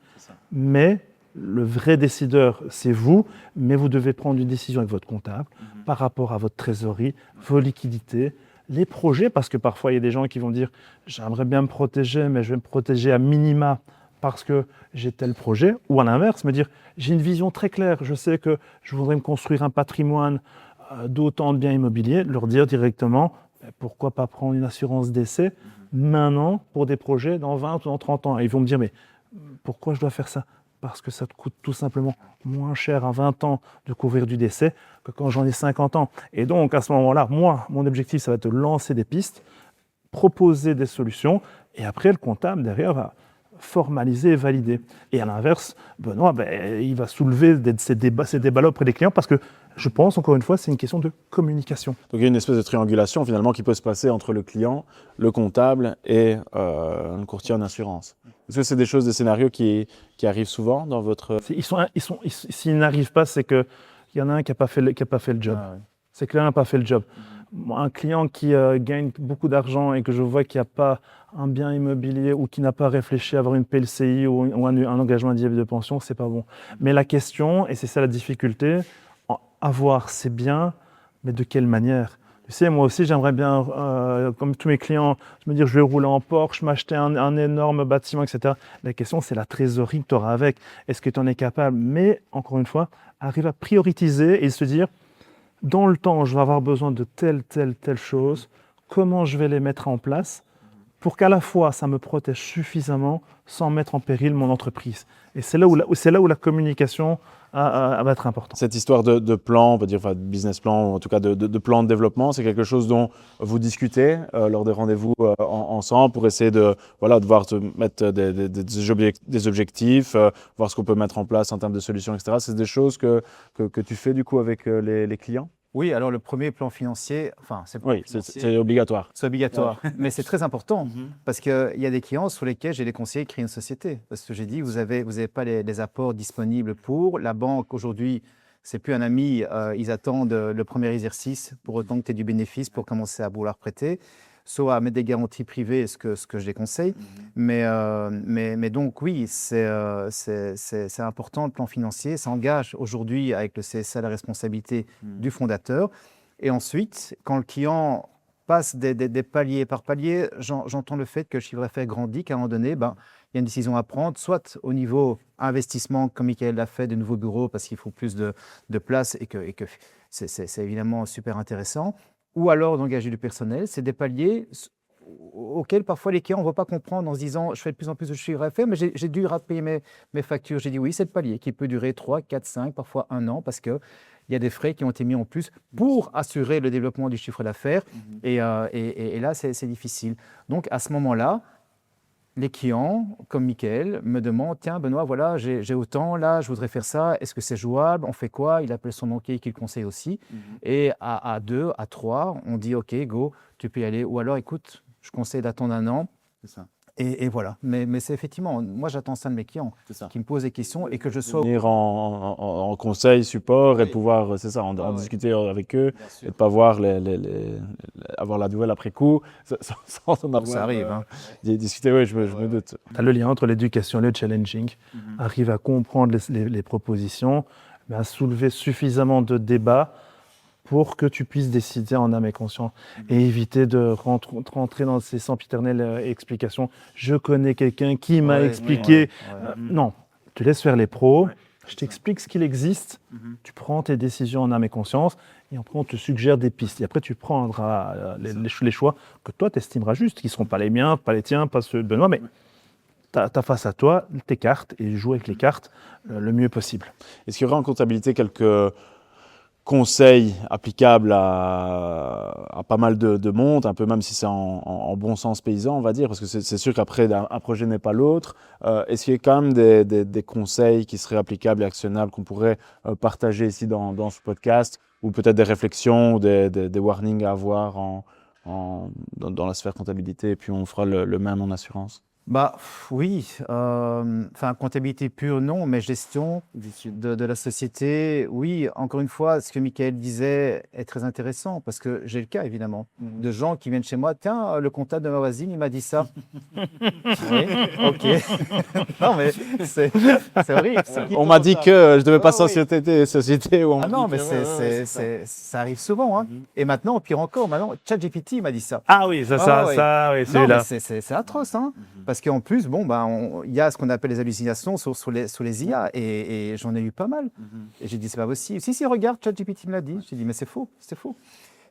mais le vrai décideur, c'est vous, mais vous devez prendre une décision avec votre comptable par rapport à votre trésorerie, vos liquidités, les projets, parce que parfois il y a des gens qui vont dire « j'aimerais bien me protéger, mais je vais me protéger à minima parce que j'ai tel projet », ou à l'inverse, me dire « j'ai une vision très claire, je sais que je voudrais me construire un patrimoine d'autant de biens immobiliers », leur dire directement « pourquoi pas prendre une assurance décès maintenant pour des projets dans 20 ou dans 30 ans ?» Et ils vont me dire « mais pourquoi je dois faire ça ?» Parce que ça te coûte tout simplement moins cher à 20 ans de couvrir du décès que quand j'en ai 50 ans. Et donc, à ce moment-là, moi, mon objectif, ça va être de lancer des pistes, proposer des solutions, et après, le comptable, derrière, va formalisé et validé. Et à l'inverse, Benoît, il va soulever ces débats-là auprès des clients parce que je pense, encore une fois, c'est une question de communication. Donc il y a une espèce de triangulation finalement qui peut se passer entre le client, le comptable et un courtier en assurance. Est-ce que c'est des choses, des scénarios qui arrivent souvent dans votre... S'ils n'arrivent pas, c'est qu'il y en a un qui n'a pas fait le job. Ah, ouais. C'est que l'un n'a pas fait le job. Un client qui gagne beaucoup d'argent et que je vois qu'il n'y a pas un bien immobilier ou qui n'a pas réfléchi à avoir une PLCI ou un engagement individuel de pension, c'est pas bon. Mais la question, et c'est ça la difficulté, avoir c'est bien, mais de quelle manière? Tu sais, moi aussi, j'aimerais bien, comme tous mes clients, me dire je vais rouler en Porsche, m'acheter un énorme bâtiment, etc. La question, c'est la trésorerie que tu auras avec. Est-ce que tu en es capable? Mais, encore une fois, arrive à prioriser et se dire, dans le temps, je vais avoir besoin de telle chose, comment je vais les mettre en place pour qu'à la fois, ça me protège suffisamment sans mettre en péril mon entreprise. Et c'est là où la communication va être importante. Cette histoire de plan, on peut dire, enfin, de business plan, ou en tout cas de plan de développement, c'est quelque chose dont vous discutez lors des rendez-vous ensemble pour essayer de voir te mettre des objectifs, voir ce qu'on peut mettre en place en termes de solutions, etc. C'est des choses que tu fais du coup avec les clients? Oui, alors le premier plan financier, enfin, Oui, c'est obligatoire. c'est obligatoire, mais c'est très important parce qu'il y a des clients sur lesquels j'ai des conseillers de créer une société. Parce que j'ai dit, vous avez pas les apports disponibles pour. La banque aujourd'hui, c'est plus un ami, ils attendent le premier exercice pour autant que tu aies du bénéfice pour commencer à vouloir prêter, soit à mettre des garanties privées, ce que je déconseille. Mais donc oui, c'est important le plan financier. Ça engage aujourd'hui avec le CSA la responsabilité du fondateur. Et ensuite, quand le client passe des paliers par palier, j'entends le fait que le chiffre d'affaires grandit, qu'à un moment donné, il y a une décision à prendre, soit au niveau investissement, comme Michael l'a fait, de nouveaux bureaux parce qu'il faut plus de place et que c'est évidemment super intéressant, ou alors d'engager du personnel. C'est des paliers auxquels parfois les clients ne vont pas comprendre en se disant je fais de plus en plus de chiffre d'affaires, mais j'ai dû payer mes factures. J'ai dit oui, c'est le palier qui peut durer 3, 4, 5, parfois 1 an parce qu'il y a des frais qui ont été mis en plus pour assurer le développement du chiffre d'affaires. Et là, c'est difficile. Donc à ce moment-là, les clients, comme Michael, me demandent « Tiens, Benoît, voilà, j'ai autant, là, je voudrais faire ça. Est-ce que c'est jouable? On fait quoi ?» Il appelle son banquier qui le conseille aussi. Et à 2, à 3, on dit « Ok, go, tu peux y aller. » Ou alors « Écoute, je conseille d'attendre 1 an. » C'est ça. Et voilà. Mais c'est effectivement, moi, j'attends ça de mes clients, qui me posent des questions et que je sois… Venir en conseil, support et pouvoir, c'est ça, en discuter avec eux et de ne pas voir avoir la nouvelle après coup sans en avoir. Ça arrive. Discuter, oui, je me doute. Tu as le lien entre l'éducation et le challenging. Arrive à comprendre les propositions, mais à soulever suffisamment de débats pour que tu puisses décider en âme et conscience et éviter de rentrer dans ces sempiternelles explications. Je connais quelqu'un qui m'a expliqué. Non, tu laisses faire les pros. Je t'explique ce qu'il existe. Tu prends tes décisions en âme et conscience et après on te suggère des pistes. Et après tu prendras les choix que toi tu estimeras justes, qui ne seront pas les miens, pas les tiens, pas ceux de Benoît, mais tu as face à toi tes cartes et joue avec les cartes le mieux possible. Est-ce qu'il y aura en comptabilité quelques conseils applicables à pas mal de monde, un peu même si c'est en bon sens paysan, on va dire, parce que c'est sûr qu'après, un projet n'est pas l'autre. Est-ce qu'il y a quand même des conseils qui seraient applicables et actionnables qu'on pourrait partager ici dans ce podcast, ou peut-être des réflexions ou des warnings à avoir dans la sphère comptabilité, et puis on fera le même en assurance? Oui, enfin comptabilité pure non, mais gestion de la société, oui. Encore une fois, ce que Michael disait est très intéressant parce que j'ai le cas évidemment de gens qui viennent chez moi. Tiens, le comptable de ma voisine, il m'a dit ça. Oui, ok. Non mais c'est horrible. On m'a dit que je devais pas société où on Ah non, mais ça arrive souvent. Hein. Et maintenant, pire encore, ChatGPT m'a dit ça. Ah oui, oui, celui-là. C'est atroce, hein. Parce qu'en plus, il y a ce qu'on appelle les hallucinations sur les IA, et j'en ai eu pas mal. Et j'ai dit, c'est pas possible. Si, regarde, ChatGPT me l'a dit. J'ai dit, mais c'est faux, c'est faux.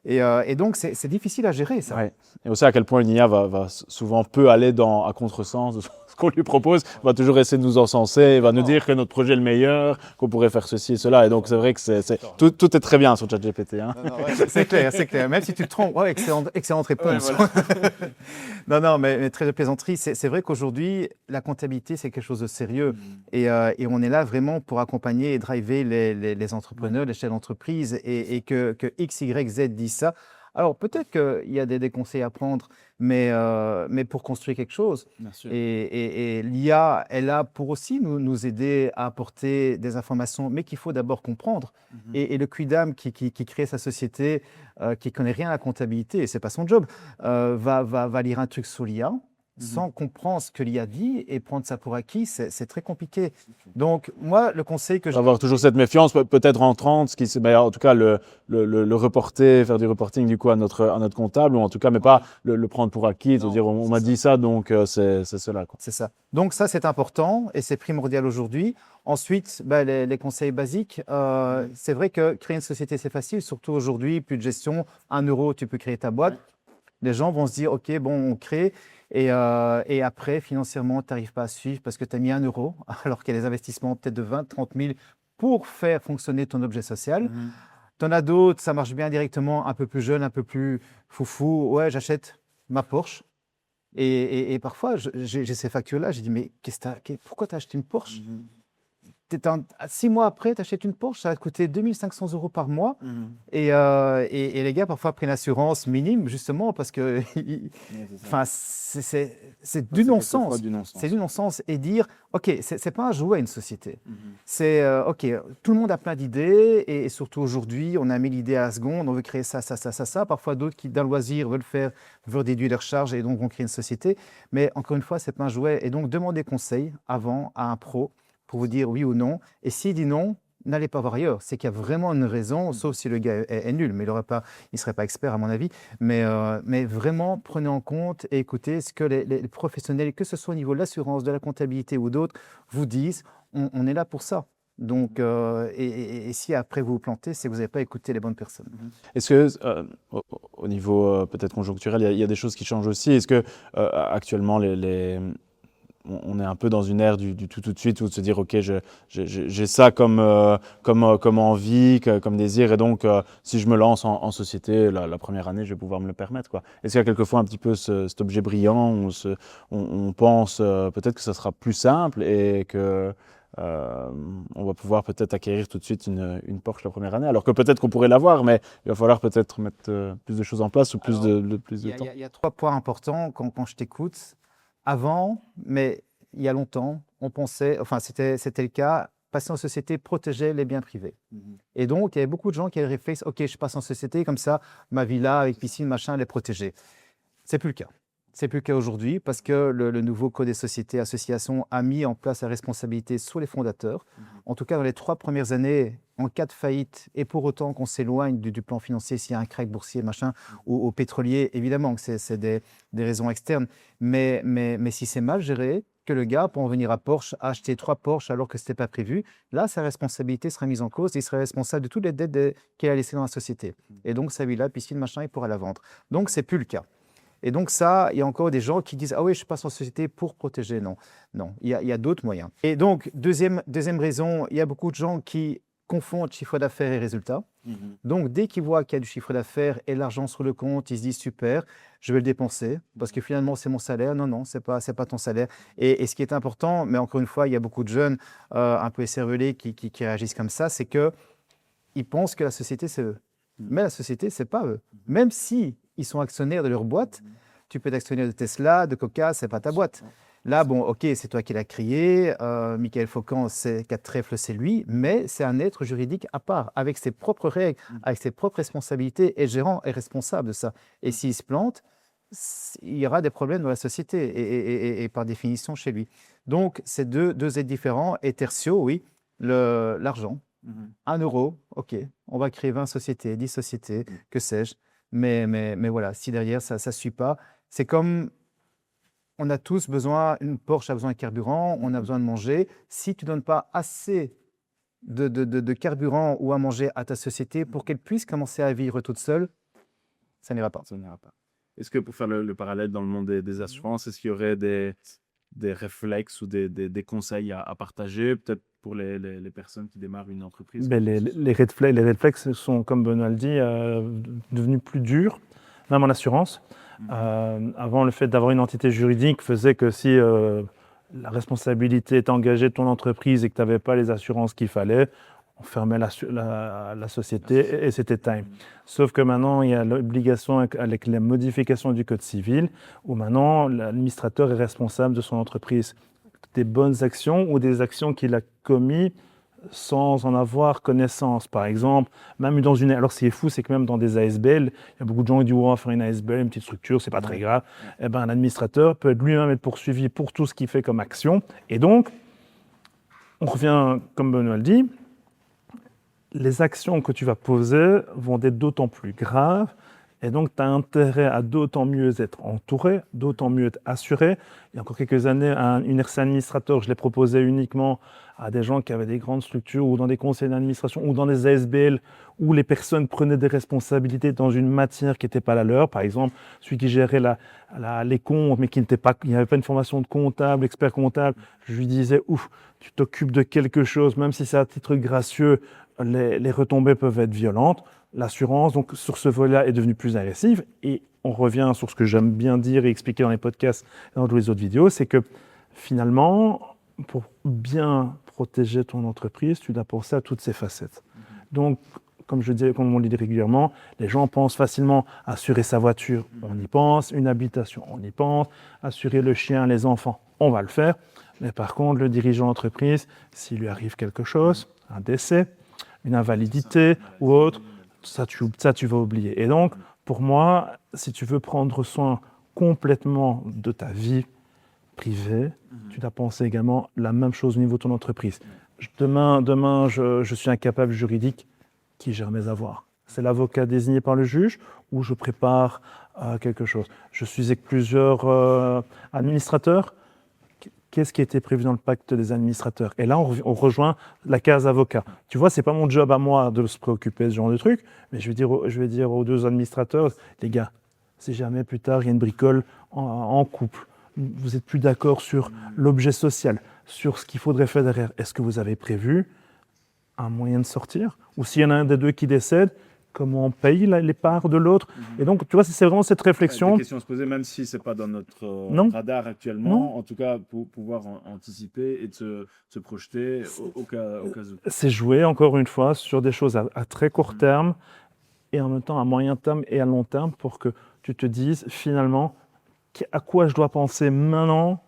Et donc, c'est difficile à gérer, ça. Ouais. Et aussi à quel point une IA va souvent peu aller à contresens de ce qu'on lui propose, va toujours essayer de nous encenser, va nous dire que notre projet est le meilleur, qu'on pourrait faire ceci et cela. Et donc c'est vrai que tout est très bien sur ChatGPT. Hein. C'est clair, c'est clair. Même si tu te trompes, excellente réponse. Ouais, voilà. Non, mais très de plaisanterie. C'est vrai qu'aujourd'hui, la comptabilité, c'est quelque chose de sérieux. Et on est là vraiment pour accompagner et driver les entrepreneurs, les chefs d'entreprise, et que X, Y, Z disent ça. Alors, peut-être qu'il y a des conseils à prendre, mais pour construire quelque chose. Bien sûr. Et l'IA est là pour aussi nous aider à apporter des informations, mais qu'il faut d'abord comprendre. Et le quidam qui crée sa société, qui ne connaît rien à la comptabilité, et ce n'est pas son job, va lire un truc sur l'IA sans comprendre ce que l'IA dit et prendre ça pour acquis, c'est très compliqué. Donc, moi, le conseil que je... Avoir toujours cette méfiance, peut-être en 30, mais en tout cas le reporter, faire du reporting du coup à notre comptable, ou en tout cas, mais pas le prendre pour acquis, de dire on m'a dit ça, donc c'est cela. Quoi. C'est ça. Donc ça, c'est important et c'est primordial aujourd'hui. Ensuite, les conseils basiques. C'est vrai que créer une société, c'est facile, surtout aujourd'hui, plus de gestion, 1 euro, tu peux créer ta boîte. Les gens vont se dire, OK, bon, on crée. Et après, financièrement, tu n'arrives pas à suivre parce que tu as mis 1 euro, alors qu'il y a des investissements peut-être de 20, 30 000 pour faire fonctionner ton objet social. Tu en as d'autres, ça marche bien directement, un peu plus jeune, un peu plus foufou. Ouais, j'achète ma Porsche. Et parfois, j'ai ces factures-là, j'ai dit, mais pourquoi tu as acheté une Porsche? 6 mois après, tu achètes une Porsche, ça va te coûter 2 500 € par mois. Et les gars, parfois, prennent l'assurance minime, justement, parce que c'est du non-sens. C'est du non-sens. Et dire, OK, c'est pas un jouet, une société. C'est, OK, tout le monde a plein d'idées, et surtout aujourd'hui, on a 1000 idées à la seconde, on veut créer ça, ça, ça, ça, ça. Parfois, d'autres qui, d'un loisir, veulent déduire leurs charges et donc vont créer une société. Mais encore une fois, c'est pas un jouet. Et donc, demandez conseil avant à un pro pour vous dire oui ou non. Et s'il dit non, n'allez pas voir ailleurs. C'est qu'il y a vraiment une raison, sauf si le gars est nul, mais il ne serait pas expert à mon avis. Mais vraiment, prenez en compte et écoutez ce que les professionnels, que ce soit au niveau de l'assurance, de la comptabilité ou d'autres, vous disent. On est là pour ça. Donc, et si après vous vous plantez, c'est que vous n'avez pas écouté les bonnes personnes. Est-ce que, au niveau peut-être conjoncturel, il y a des choses qui changent aussi? Est-ce que actuellement, on est un peu dans une ère du tout de suite, ou de se dire ok, j'ai ça comme envie, comme désir, et donc si je me lance en société la première année, je vais pouvoir me le permettre, quoi. Est-ce qu'il y a quelquefois un petit peu cet objet brillant où on pense peut-être que ça sera plus simple et que on va pouvoir peut-être acquérir tout de suite une Porsche la première année, alors que peut-être qu'on pourrait l'avoir, mais il va falloir peut-être mettre plus de choses en place ou plus de temps. Il y a 3 points importants quand je t'écoute. Avant, mais il y a longtemps, on pensait, enfin c'était le cas, passer en société protégeait les biens privés. Et donc, il y avait beaucoup de gens qui avaient le réflexe, ok, je passe en société, comme ça, ma villa avec piscine, machin, elle est protégée. C'est plus le cas. C'est plus le cas aujourd'hui parce que le nouveau Code des sociétés associations a mis en place la responsabilité sur les fondateurs. En tout cas, dans les 3 premières années, en cas de faillite, et pour autant qu'on s'éloigne du plan financier, s'il y a un crack boursier, machin, ou au pétrolier, évidemment que c'est des raisons externes. Mais si c'est mal géré, que le gars, pour en venir à Porsche, a acheté 3 Porsche alors que ce n'était pas prévu, là, sa responsabilité sera mise en cause et il sera responsable de toutes les dettes qu'il a laissées dans la société. Et donc, sa villa, piscine, machin, il pourra la vendre. Donc, ce n'est plus le cas. Et donc ça, il y a encore des gens qui disent « Ah oui, je passe en société pour protéger ». Non, il y a d'autres moyens. Et donc, deuxième raison, il y a beaucoup de gens qui confondent chiffre d'affaires et résultats. Donc, dès qu'ils voient qu'il y a du chiffre d'affaires et l'argent sur le compte, ils se disent « Super, je vais le dépenser parce que finalement, c'est mon salaire ». Non, ce n'est pas ton salaire. Et ce qui est important, mais encore une fois, il y a beaucoup de jeunes un peu écervelés qui réagissent comme ça, c'est qu'ils pensent que la société, c'est eux. Mais la société, ce n'est pas eux. Même si ils sont actionnaires de leur boîte, tu peux être actionnaire de Tesla, de Coca, ce n'est pas ta boîte. Là, bon, ok, c'est toi qui l'as créé, Michael Faucon, Quatre Trèfles, c'est lui, mais c'est un être juridique à part, avec ses propres règles, avec ses propres responsabilités, et le gérant est responsable de ça. Et s'il se plante, il y aura des problèmes dans la société, et par définition chez lui. Donc, c'est deux êtres différents, et tertio, oui, l'argent. 1 euro, ok, on va créer 20 sociétés, 10 sociétés, que sais-je. Mais voilà, si derrière ça ne suit pas, c'est comme on a tous besoin, une Porsche a besoin de carburant, on a besoin de manger. Si tu ne donnes pas assez de carburant ou à manger à ta société pour qu'elle puisse commencer à vivre toute seule, ça n'ira pas. Ça n'ira pas. Est-ce que pour faire le parallèle dans le monde des assurances, est-ce qu'il y aurait des réflexes ou des conseils à partager, peut-être pour les personnes qui démarrent une entreprise? Ben, les réflexes sont, comme Benoît le dit, devenus plus durs, même en assurance. Avant, le fait d'avoir une entité juridique faisait que si la responsabilité était engagée de ton entreprise et que tu n'avais pas les assurances qu'il fallait, on fermait la société et c'était time. Sauf que maintenant, il y a l'obligation avec la modification du Code civil, où maintenant, l'administrateur est responsable de son entreprise. Des bonnes actions ou des actions qu'il a commises sans en avoir connaissance. Par exemple, même dans une... Alors, ce qui est fou, c'est que même dans des ASBL, il y a beaucoup de gens qui disent « on va faire une ASBL, une petite structure, c'est pas très grave ». Eh ben, l'administrateur peut lui-même être poursuivi pour tout ce qu'il fait comme action. Et donc, on revient, comme Benoît le dit, les actions que tu vas poser vont être d'autant plus graves et donc tu as intérêt à d'autant mieux être entouré, d'autant mieux être assuré. Il y a encore quelques années, une RC administrateur, je l'ai proposé uniquement à des gens qui avaient des grandes structures ou dans des conseils d'administration ou dans des ASBL où les personnes prenaient des responsabilités dans une matière qui n'était pas la leur. Par exemple, celui qui gérait les comptes mais qui n'avait pas une formation de comptable, expert comptable, je lui disais « ouf, tu t'occupes de quelque chose, même si c'est à titre gracieux, les retombées peuvent être violentes. » L'assurance, donc, sur ce volet-là, est devenue plus agressive. Et on revient sur ce que j'aime bien dire et expliquer dans les podcasts et dans toutes les autres vidéos, c'est que finalement, pour bien protéger ton entreprise, tu dois penser à toutes ces facettes. Donc, comme on le dit régulièrement, les gens pensent facilement à assurer sa voiture, on y pense, une habitation, on y pense, assurer le chien, les enfants, on va le faire. Mais par contre, le dirigeant d'entreprise, s'il lui arrive quelque chose, un décès, une invalidité ou autre, ça tu vas oublier. Et donc, pour moi, si tu veux prendre soin complètement de ta vie privée, tu dois penser également la même chose au niveau de ton entreprise. Demain, je suis un capable juridique qui gère mes avoirs. C'est l'avocat désigné par le juge ou je prépare quelque chose. Je suis avec plusieurs administrateurs. Qu'est-ce qui était prévu dans le pacte des administrateurs? Et là, on rejoint la case avocat. Tu vois, c'est pas mon job à moi de se préoccuper de ce genre de truc, mais je vais dire aux deux administrateurs, les gars, si jamais plus tard il y a une bricole en couple, vous n'êtes plus d'accord sur l'objet social, sur ce qu'il faudrait faire derrière, est-ce que vous avez prévu un moyen de sortir? Ou s'il y en a un des deux qui décède, comment on paye les parts de l'autre? Et donc, tu vois, c'est vraiment cette réflexion. Des questions à se poser, même si ce n'est pas dans notre radar actuellement, Non. en tout cas, pour pouvoir anticiper et de se projeter au cas où. C'est jouer, encore une fois, sur des choses à très court terme et en même temps à moyen terme et à long terme pour que tu te dises, finalement, à quoi je dois penser maintenant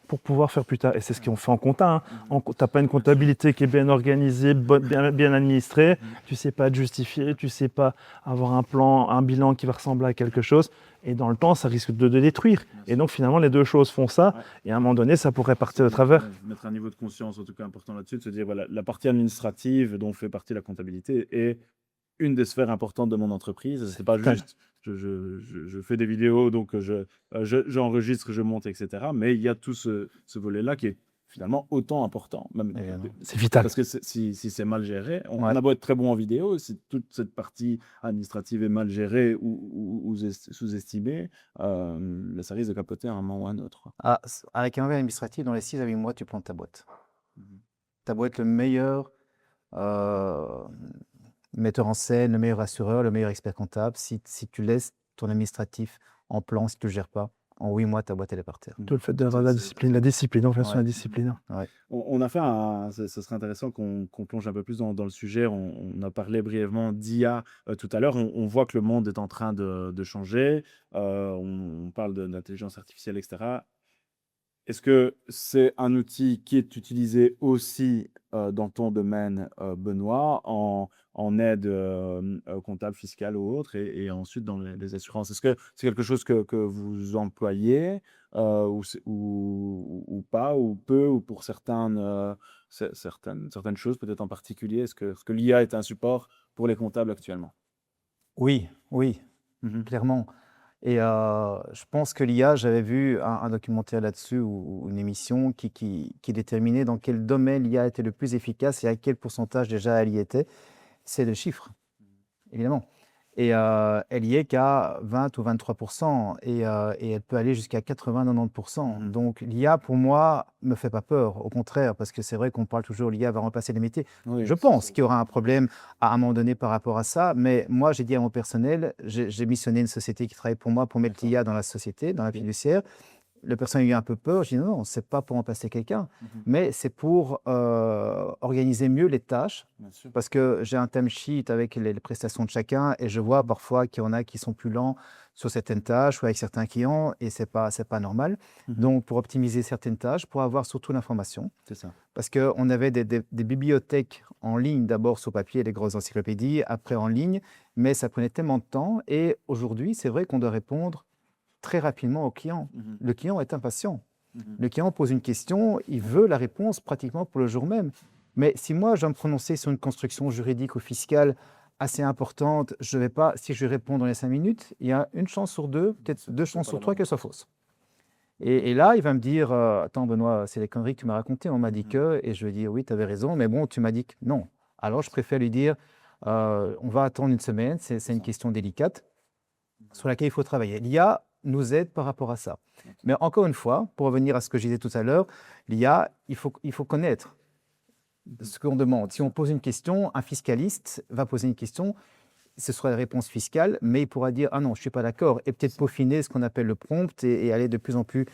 pour pouvoir faire plus tard. Et c'est ce qu'on fait en compta. Tu n'as pas une comptabilité qui est bien organisée, bien administrée. Tu ne sais pas te justifier, tu ne sais pas avoir un bilan qui va ressembler à quelque chose. Et dans le temps, ça risque de détruire. Et donc, finalement, les deux choses font ça. Et à un moment donné, ça pourrait partir de travers. Mettre un niveau de conscience, en tout cas important là-dessus, de se dire, voilà, la partie administrative dont fait partie la comptabilité est une des sphères importantes de mon entreprise. C'est pas juste je fais des vidéos, donc j'enregistre, je monte, etc. Mais il y a tout ce volet-là qui est finalement autant important. C'est vital. Parce que si c'est mal géré, on a beau être très bon en vidéo, si toute cette partie administrative est mal gérée ou sous-estimée, ça risque de capoter à un moment ou à un autre. Avec un mauvais administratif, dans les 6 à 8 mois, tu plantes ta boîte. Ta boîte, le meilleur metteur en scène, le meilleur assureur, le meilleur expert comptable, si tu laisses ton administratif en plan, si tu ne le gères pas, en 8 mois, ta boîte, elle est par terre. Tout le fait d'avoir la discipline, on fait sur la discipline. Ouais. On a fait ce serait intéressant qu'on plonge un peu plus dans le sujet. On a parlé brièvement d'IA tout à l'heure. On voit que le monde est en train de changer. On parle d'intelligence artificielle, etc. Est-ce que c'est un outil qui est utilisé aussi dans ton domaine, Benoît, en aide comptable, fiscale ou autre, et ensuite dans les assurances? Est-ce que c'est quelque chose que vous employez ou pas, ou peu, ou pour certaines choses peut-être en particulier? Est-ce que l'IA est un support pour les comptables actuellement? Oui, clairement. Et je pense que l'IA, j'avais vu un documentaire là-dessus ou une émission qui déterminait dans quel domaine l'IA était le plus efficace et à quel pourcentage déjà elle y était. C'est le chiffre, évidemment. Et elle y est qu'à 20 ou 23%, et elle peut aller jusqu'à 80-90%. Donc l'IA, pour moi, me fait pas peur, au contraire, parce que c'est vrai qu'on parle toujours l'IA va remplacer les métiers. Oui, Je pense qu'il y aura un problème à un moment donné par rapport à ça, mais moi, j'ai dit à mon personnel, j'ai missionné une société qui travaille pour moi pour mettre l'IA dans la société, dans la fiduciaire. Le personnel a eu un peu peur. Je dis non, c'est pas pour remplacer quelqu'un, mais c'est pour organiser mieux les tâches. bien sûr. Parce que j'ai un time sheet avec les prestations de chacun et je vois parfois qu'il y en a qui sont plus lents sur certaines tâches ou avec certains clients et c'est pas normal. Donc, pour optimiser certaines tâches, pour avoir surtout l'information. C'est ça. Parce qu'on avait des bibliothèques en ligne, d'abord sur papier, les grosses encyclopédies, après en ligne, mais ça prenait tellement de temps. Et aujourd'hui, c'est vrai qu'on doit répondre très rapidement au client. Le client est impatient. Le client pose une question, il veut la réponse pratiquement pour le jour même. Mais si moi, je vais me prononcer sur une construction juridique ou fiscale assez importante, je vais pas, si je réponds dans les 5 minutes, il y a une chance sur deux, peut-être deux chances sur trois qu'elle soit fausse. Et là, il va me dire, attends Benoît, c'est les conneries que tu m'as racontées, on m'a dit que, et je vais dire, oui, tu avais raison, mais bon, tu m'as dit que non. Alors, je préfère lui dire, on va attendre une semaine, c'est une question délicate sur laquelle il faut travailler. L'IA nous aide par rapport à ça. Mais encore une fois, pour revenir à ce que je disais tout à l'heure, l'IA, il faut connaître ce qu'on demande. Si on pose une question, un fiscaliste va poser une question, ce sera la réponse fiscale, mais il pourra dire « Ah non, je ne suis pas d'accord » et peut-être peaufiner ce qu'on appelle le prompt et aller de plus en plus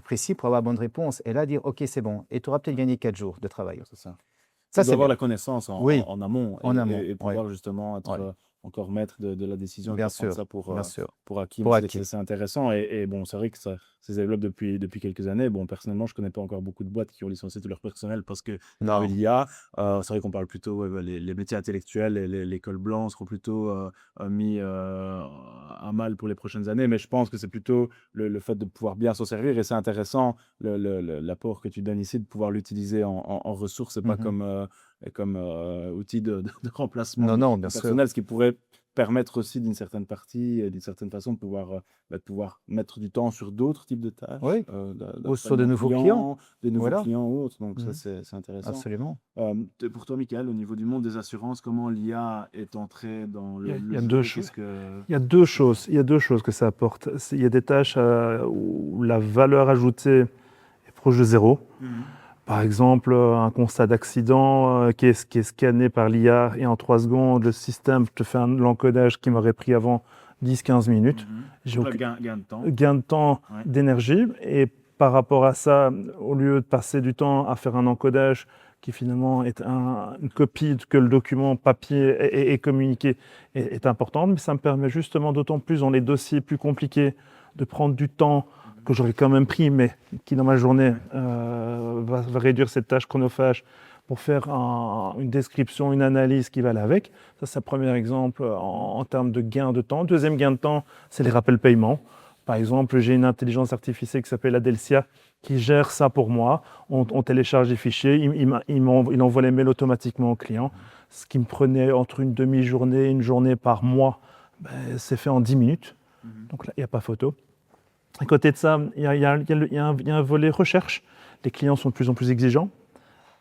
précis pour avoir la bonne réponse. Et là, dire « Ok, c'est bon. » Et tu auras peut-être gagné 4 jours de travail. C'est ça. Ça, Tu dois c'est avoir bien. la connaissance Oui, en amont en amont, et pouvoir ouais. justement être Ouais. encore maître de la décision et Bien pas prendre sûr, ça pour acquis. Pour Mais acquis. c'est intéressant et bon, c'est vrai que ça se développe depuis quelques années. Bon, personnellement, je connais pas encore beaucoup de boîtes qui ont licencié tout leur personnel parce que Non. avec l'IA, c'est vrai qu'on parle plutôt, les métiers intellectuels et les cols blancs seront plutôt mis à mal pour les prochaines années. Mais je pense que c'est plutôt le fait de pouvoir bien s'en servir et c'est intéressant l'apport que tu donnes ici de pouvoir l'utiliser en ressources et pas comme outil de remplacement Non, non, bien du sûr. personnel, ce qui pourrait permettre aussi d'une certaine partie, d'une certaine façon, de pouvoir mettre du temps sur d'autres types de tâches, Oui. Ou sur de d'accompagnement nouveaux clients. des nouveaux Voilà. clients ou autres. Donc ça, Mhm. c'est intéressant. Absolument. Pour toi, Michael, au niveau du monde des assurances, comment l'IA est entrée dans le Il y a jeu? deux choses. Il y a deux choses. Il y a deux choses que ça apporte. Il y a des tâches où la valeur ajoutée est proche de zéro. Par exemple, un constat d'accident qui est scanné par l'IA et en 3 secondes, le système te fait l'encodage qui m'aurait pris avant 10-15 minutes. J'ai Donc, aucun gain de temps. gain de temps, Ouais. d'énergie. Et par rapport à ça, au lieu de passer du temps à faire un encodage qui finalement est une copie que le document papier et communiqué est importante, mais ça me permet justement d'autant plus dans les dossiers plus compliqués de prendre du temps que j'aurais quand même pris, mais qui dans ma journée va réduire cette tâche chronophage pour faire une description, une analyse qui va avec. Ça, c'est un premier exemple en termes de gain de temps. Deuxième gain de temps, c'est les rappels paiement. Par exemple, j'ai une intelligence artificielle qui s'appelle Adelcia qui gère ça pour moi. On télécharge les fichiers, il envoie les mails automatiquement au client. Ce qui me prenait entre une demi-journée et une journée par mois, c'est fait en 10 minutes. Donc là, il n'y a pas photo. À côté de ça, il y a un volet recherche. Les clients sont de plus en plus exigeants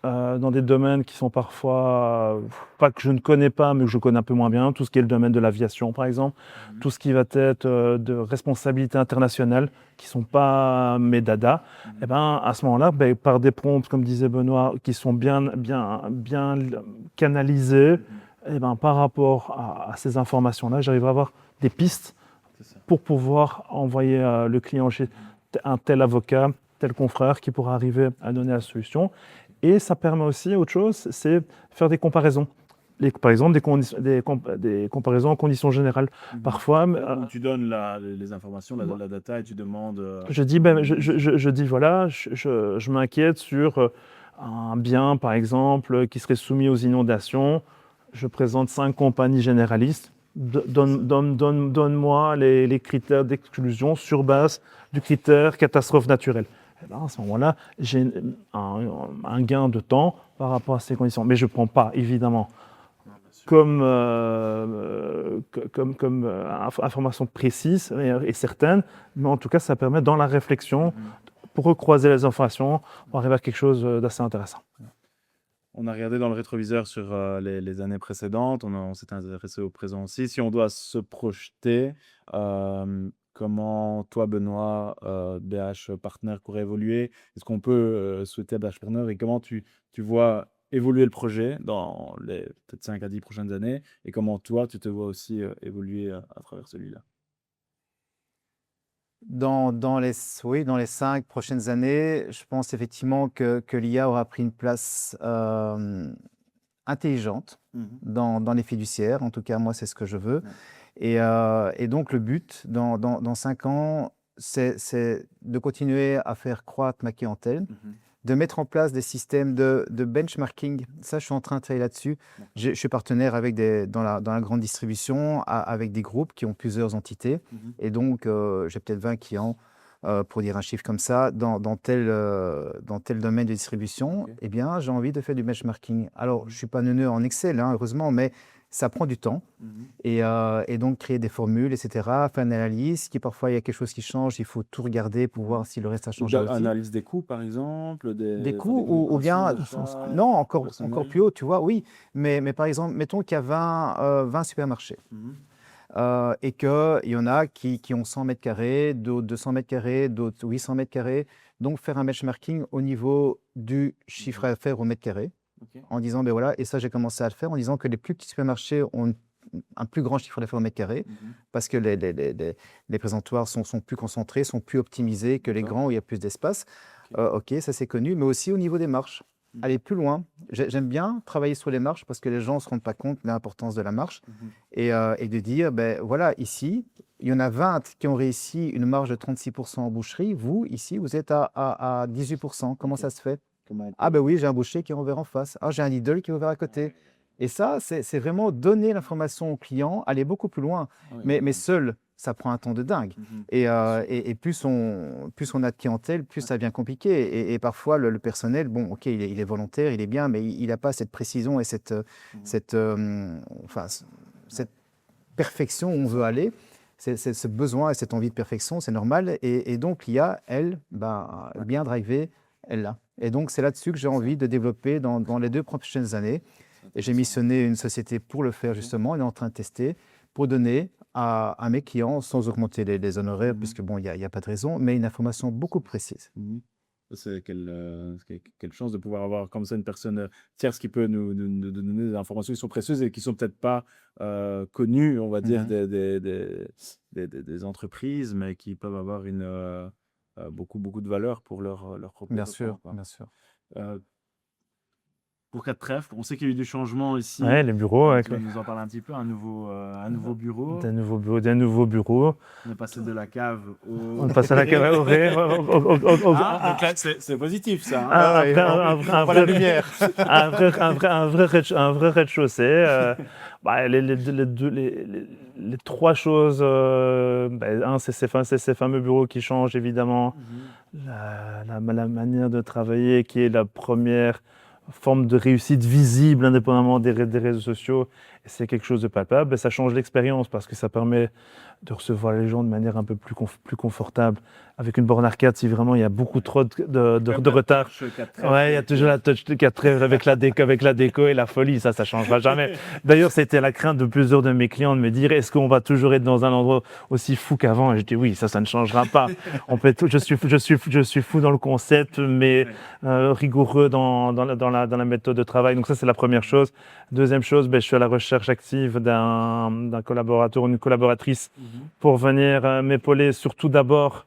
dans des domaines qui sont parfois, pas que je ne connais pas, mais que je connais un peu moins bien. Tout ce qui est le domaine de l'aviation, par exemple. Tout ce qui va être de responsabilité internationale, qui ne sont pas mes dadas. Et ben, à ce moment-là, par des prompts, comme disait Benoît, qui sont bien canalisés, et ben, par rapport à ces informations-là, j'arrive à avoir des pistes pour pouvoir envoyer le client chez un tel avocat, tel confrère qui pourra arriver à donner la solution. Et ça permet aussi autre chose, c'est faire des comparaisons. Par exemple, des comparaisons en conditions générales. Parfois, Tu donnes les informations, la data et tu demandes... je dis voilà, je m'inquiète sur un bien, par exemple, qui serait soumis aux inondations. Je présente 5 compagnies généralistes. Donne-moi les critères d'exclusion sur base du critère catastrophe naturelle. Et ben, à ce moment-là, j'ai un gain de temps par rapport à ces conditions. Mais je ne prends pas, évidemment, comme information précise et certaine, mais en tout cas, ça permet dans la réflexion, pour recroiser les informations, pour arriver à quelque chose d'assez intéressant. On a regardé dans le rétroviseur sur les années précédentes, on s'est intéressé au présent aussi. Si on doit se projeter, comment toi, Benoît, BH Partner pourrait évoluer? Est-ce qu'on peut souhaiter à BH Partner et comment tu vois évoluer le projet dans les peut-être 5 à 10 prochaines années et comment toi, tu te vois aussi évoluer à travers celui-là? Dans les 5 prochaines années, je pense effectivement que l'IA aura pris une place intelligente dans les fiduciaires. En tout cas, moi, c'est ce que je veux. Et donc, le but, dans 5 ans, c'est de continuer à faire croître ma clientèle, de mettre en place des systèmes de benchmarking. Ça, je suis en train de travailler là-dessus. Je suis partenaire avec dans la grande distribution, avec des groupes qui ont plusieurs entités. Et donc, j'ai peut-être 20 clients, pour dire un chiffre comme ça, dans tel domaine de distribution. Eh bien, j'ai envie de faire du benchmarking. Alors, je ne suis pas neuneux en Excel, hein, heureusement, mais ça prend du temps. Et donc, créer des formules, etc., faire une analyse, qui parfois, il y a quelque chose qui change, il faut tout regarder pour voir si le reste a changé aussi. Analyse des coûts, par exemple, Des coûts ou bien, non, encore plus haut, tu vois, oui. Mais par exemple, mettons qu'il y a 20 supermarchés. Et qu'il y en a qui ont 100 mètres carrés, d'autres 200 mètres carrés, d'autres 800 mètres carrés. Donc, faire un benchmarking au niveau du chiffre à faire au mètre carré, en disant, ben voilà, et ça, j'ai commencé à le faire, en disant que les plus petits supermarchés ont un plus grand chiffre d'affaires au mètre carré, parce que les présentoirs sont plus concentrés, sont plus optimisés que les grands où il y a plus d'espace. OK, ça c'est connu, mais aussi au niveau des marches. Aller plus loin. J'aime bien travailler sur les marches parce que les gens ne se rendent pas compte de l'importance de la marche et de dire, ben voilà, ici, il y en a 20 qui ont réussi une marge de 36% en boucherie. Vous, ici, vous êtes à 18%. Comment ça se fait? Ah ben oui, j'ai un boucher qui est ouvert en face. Ah, j'ai un Lidl qui est ouvert à côté. Et ça, c'est vraiment donner l'information au client, aller beaucoup plus loin. Mais seul, ça prend un temps de dingue. Et plus on a de clientèle, plus ça devient compliqué. Et parfois, le personnel, bon, OK, il est volontaire, il est bien, mais il n'a pas cette précision et cette perfection où on veut aller. C'est ce besoin et cette envie de perfection, c'est normal. Et donc, l'IA, elle, bien drivée, elle l'a. Et donc, c'est là-dessus que j'ai envie de développer dans les 2 prochaines années. Et j'ai missionné une société pour le faire, justement. On est en train de tester pour donner à mes clients, sans augmenter les honoraires, puisque bon, il n'y a pas de raison, mais une information beaucoup précise. C'est quelle chance de pouvoir avoir comme ça une personne tierce qui peut nous donner des informations qui sont précieuses et qui ne sont peut-être pas connues, on va dire, des entreprises, mais qui peuvent avoir beaucoup de valeur pour leur propre Bien sûr, développement, quoi. bien sûr. Pour 4 trèfles, on sait qu'il y a eu du changement ici. Ouais, les bureaux. Tu vas nous en parler un petit peu, un nouveau bureau. D'un nouveau bureau. On est passé de la cave au... On passe à la cave donc là, c'est positif, ça. Hein. La lumière. Un vrai rez-de-chaussée. Les 3 choses, c'est ces fameux bureaux qui changent évidemment. La manière de travailler qui est la première forme de réussite visible indépendamment des réseaux sociaux. Et c'est quelque chose de palpable. Et ça change l'expérience parce que ça permet de recevoir les gens de manière un peu plus confortable. Avec une borne arcade, si vraiment il y a beaucoup trop de retard. Ouais, il y a toujours la touch de 4 heures avec la déco et la folie, ça changera jamais. D'ailleurs, c'était la crainte de plusieurs de mes clients de me dire, est-ce qu'on va toujours être dans un endroit aussi fou qu'avant? Et je dis oui, ça ne changera pas. Je suis fou dans le concept, mais rigoureux dans la méthode de travail. Donc ça, c'est la première chose. Deuxième chose, je suis à la recherche active d'un collaborateur ou une collaboratrice pour venir m'épauler, surtout d'abord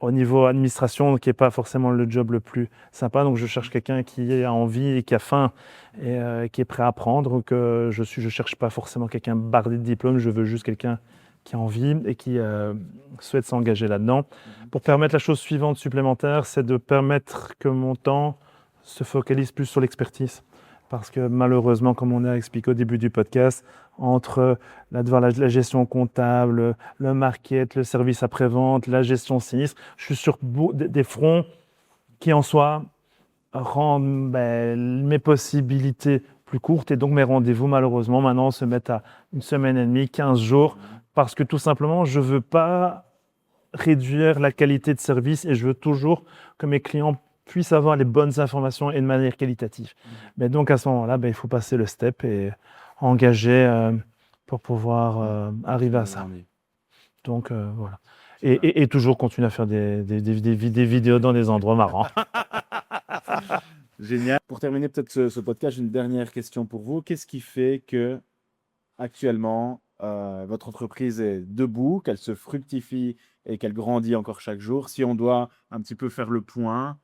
au niveau administration, qui n'est pas forcément le job le plus sympa. Donc, je cherche quelqu'un qui a envie et qui a faim et qui est prêt à apprendre. Je cherche pas forcément quelqu'un bardé de diplôme, je veux juste quelqu'un qui a envie et qui souhaite s'engager là-dedans. Pour permettre la chose suivante supplémentaire, c'est de permettre que mon temps se focalise plus sur l'expertise. Parce que malheureusement, comme on a expliqué au début du podcast, entre la gestion comptable, le market, le service après-vente, la gestion sinistre, je suis sur des fronts qui en soi rendent mes possibilités plus courtes et donc mes rendez-vous malheureusement maintenant se mettent à 1 semaine et demie, 15 jours, parce que tout simplement je ne veux pas réduire la qualité de service et je veux toujours que mes clients puisse avoir les bonnes informations et de manière qualitative. Mais donc à ce moment-là, il faut passer le step et engager pour pouvoir arriver à ça. Donc voilà. Et toujours continuer à faire des vidéos dans des endroits marrants. Génial. Pour terminer peut-être ce podcast, j'ai une dernière question pour vous. Qu'est-ce qui fait que actuellement votre entreprise est debout, qu'elle se fructifie et qu'elle grandit encore chaque jour? Si on doit un petit peu faire le point,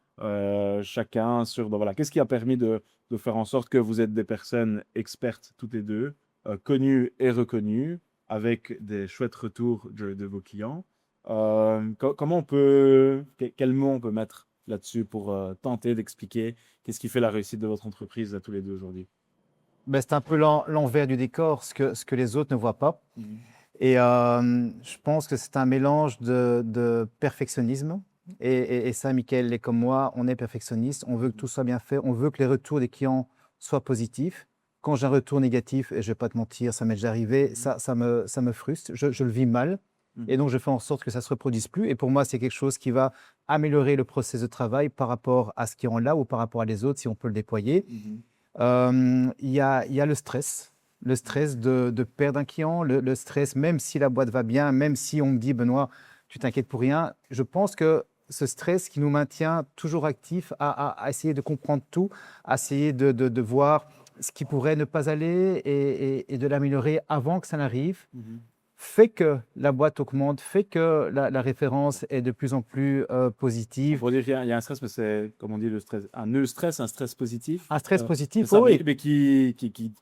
chacun sur voilà, qu'est-ce qui a permis de faire en sorte que vous êtes des personnes expertes toutes les deux, connues et reconnues, avec des chouettes retours de vos clients? Comment on peut, quel mot on peut mettre là-dessus pour tenter d'expliquer qu'est-ce qui fait la réussite de votre entreprise à tous les deux aujourd'hui? C'est un peu l'envers du décor, ce que les autres ne voient pas. Et je pense que c'est un mélange de perfectionnisme. Et ça, Mickaël est comme moi, on est perfectionniste, on veut que tout soit bien fait, on veut que les retours des clients soient positifs. Quand j'ai un retour négatif, et je ne vais pas te mentir, ça m'est déjà arrivé, ça me frustre, je le vis mal. Et donc, je fais en sorte que ça ne se reproduise plus. Et pour moi, c'est quelque chose qui va améliorer le processus de travail par rapport à ce qui est là ou par rapport à les autres, si on peut le déployer. Il y a le stress de perdre un client, le stress, même si la boîte va bien, même si on me dit, Benoît, tu t'inquiètes pour rien. Je pense que ce stress qui nous maintient toujours actifs à essayer de comprendre tout, à essayer de voir ce qui pourrait ne pas aller et de l'améliorer avant que ça n'arrive, fait que la boîte augmente, fait que la référence est de plus en plus positive. Pour dire qu'il y a un stress, mais c'est, comme on dit, le stress, un stress, un stress positif. Un stress positif, C'est ça, oui. mais qui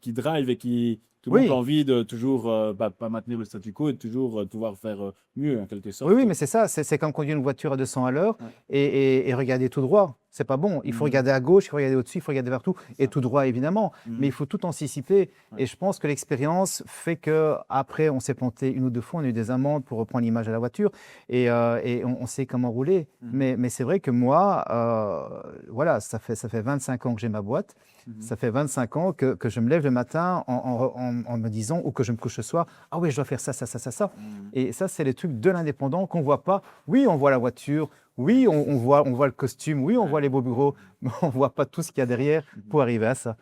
drive et qui montre l'envie de toujours pas maintenir le statu quo et de toujours pouvoir faire mieux, en quelque sorte. Oui, mais c'est ça, c'est comme conduire une voiture à 200 à l'heure et regarder tout droit. C'est pas bon. Il faut regarder à gauche, il faut regarder au-dessus, il faut regarder partout et tout droit évidemment. Mais il faut tout anticiper. Et je pense que l'expérience fait que après on s'est planté une ou deux fois, on a eu des amendes pour reprendre l'image de la voiture et on sait comment rouler. Mais c'est vrai que moi, voilà, ça fait 25 ans que j'ai ma boîte. Ça fait 25 ans que je me lève le matin en me disant, ou que je me couche le soir, ah oui, je dois faire ça, ça, ça, ça, ça. Et ça, c'est les trucs de l'indépendant qu'on ne voit pas. Oui, on voit la voiture, oui, on voit le costume, oui, on voit les beaux bureaux, mais on ne voit pas tout ce qu'il y a derrière pour arriver à ça.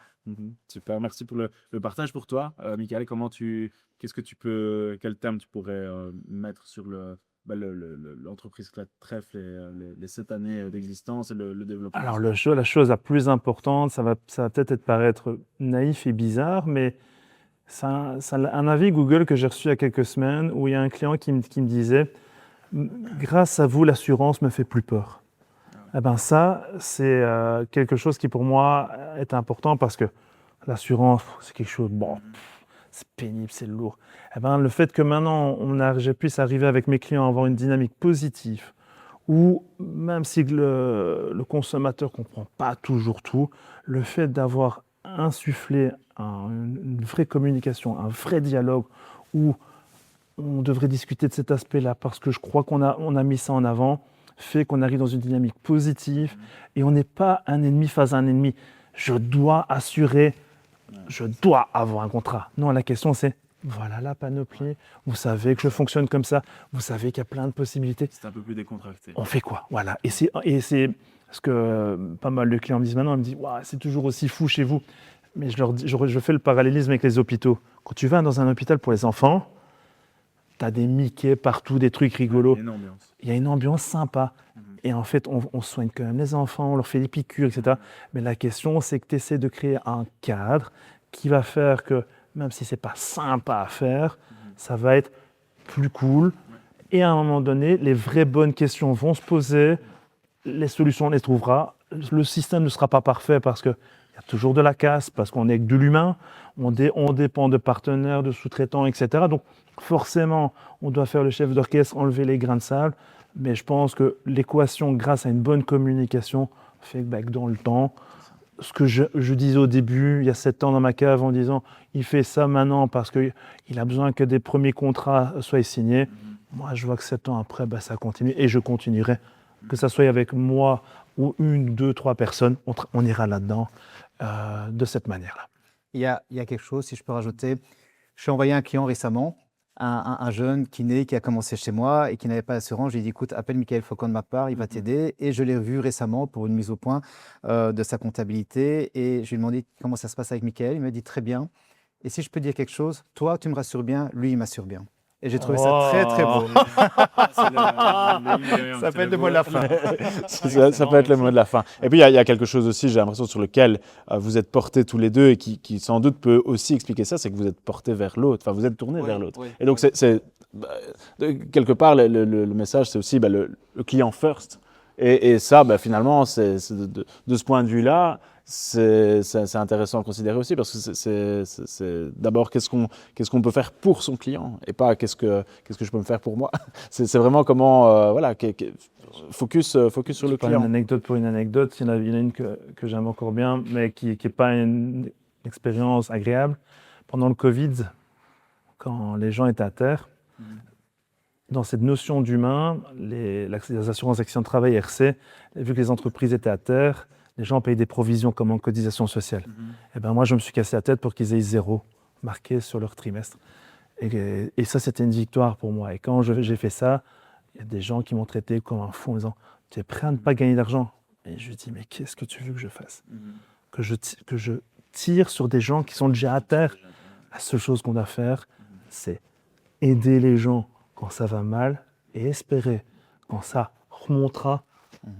Super, merci pour le partage pour toi. Mickaël, quel terme tu pourrais mettre sur l'entreprise Trèfle et les 7 années d'existence et le développement? Alors la chose la plus importante, ça va peut-être paraître naïf et bizarre, mais c'est un avis Google que j'ai reçu il y a quelques semaines où il y a un client qui me disait « Grâce à vous, l'assurance me fait plus peur ». Eh ben ça, c'est quelque chose qui pour moi est important parce que l'assurance, c'est quelque chose, c'est pénible, c'est lourd. Eh ben, le fait que maintenant, je puisse arriver avec mes clients à avoir une dynamique positive, où même si le consommateur ne comprend pas toujours tout, le fait d'avoir insufflé une vraie communication, un vrai dialogue, où on devrait discuter de cet aspect-là, parce que je crois qu'on a mis ça en avant, fait qu'on arrive dans une dynamique positive, et on n'est pas un ennemi face à un ennemi. Je dois assurer, je dois avoir un contrat. Non, la question c'est, voilà la panoplie, vous savez que je fonctionne comme ça, vous savez qu'il y a plein de possibilités. C'est un peu plus décontracté. On fait quoi? Voilà. Et c'est ce que pas mal de clients me disent maintenant, ils me disent, c'est toujours aussi fou chez vous. Mais je fais le parallélisme avec les hôpitaux. Quand tu vas dans un hôpital pour les enfants, tu as des Mickey partout, des trucs rigolos. Il y a une ambiance sympa. Et en fait, on soigne quand même les enfants, on leur fait des piqûres, etc. Mais la question, c'est que tu essaies de créer un cadre qui va faire que, même si ce n'est pas sympa à faire, ça va être plus cool. Et à un moment donné, les vraies bonnes questions vont se poser, les solutions, on les trouvera. Le système ne sera pas parfait parce qu'il y a toujours de la casse, parce qu'on est que de l'humain, on dépend de partenaires, de sous-traitants, etc. Donc forcément, on doit faire le chef d'orchestre, enlever les grains de sable. Mais je pense que l'équation, grâce à une bonne communication, fait que dans le temps, ce que je disais au début, il y a 7 ans dans ma cave, en disant il fait ça maintenant parce qu'il a besoin que des premiers contrats soient signés. Moi, je vois que 7 ans après, ça continue et je continuerai. Que ça soit avec moi ou 1, 2, 3 personnes, on ira là-dedans de cette manière-là. Il y a quelque chose, si je peux rajouter. Je suis envoyé un client récemment un jeune kiné qui a commencé chez moi et qui n'avait pas d'assurance. J'ai dit, écoute, appelle Michael Faucon de ma part, il va t'aider. Et je l'ai revu récemment pour une mise au point de sa comptabilité. Et je lui ai demandé comment ça se passe avec Michael. Il m'a dit, très bien. Et si je peux dire quelque chose, toi, tu me rassures bien, lui, il m'assure bien. Et j'ai trouvé ça très, très beau. Ça peut être le mot de la fin. Ça peut être le mot de la fin. Et puis, il y a quelque chose aussi, j'ai l'impression, sur lequel vous êtes portés tous les deux et qui sans doute peut aussi expliquer ça, c'est que vous êtes portés vers l'autre, enfin, vous êtes tournés vers l'autre. Et donc, quelque part, le message, c'est aussi le client first. Et ça, finalement, de ce point de vue-là, c'est intéressant à considérer aussi parce que c'est d'abord qu'est-ce qu'on peut faire pour son client et pas qu'est-ce que je peux me faire pour moi. C'est vraiment comment focus sur le client. Une anecdote pour une anecdote, il y en a une que j'aime encore bien, mais qui n'est pas une expérience agréable. Pendant le Covid, quand les gens étaient à terre, dans cette notion d'humain, les assurances accidents de travail RC, vu que les entreprises étaient à terre, les gens payent des provisions comme en cotisation sociale. Et ben moi, je me suis cassé la tête pour qu'ils aient 0 marqué sur leur trimestre. Et ça, c'était une victoire pour moi. Et quand j'ai fait ça, il y a des gens qui m'ont traité comme un fou en disant « Tu es prêt à ne pas gagner d'argent ?» Et je lui dis « Mais qu'est-ce que tu veux que je fasse ? Que je tire sur des gens qui sont déjà à terre. La seule chose qu'on doit faire, c'est aider les gens quand ça va mal et espérer quand ça remontera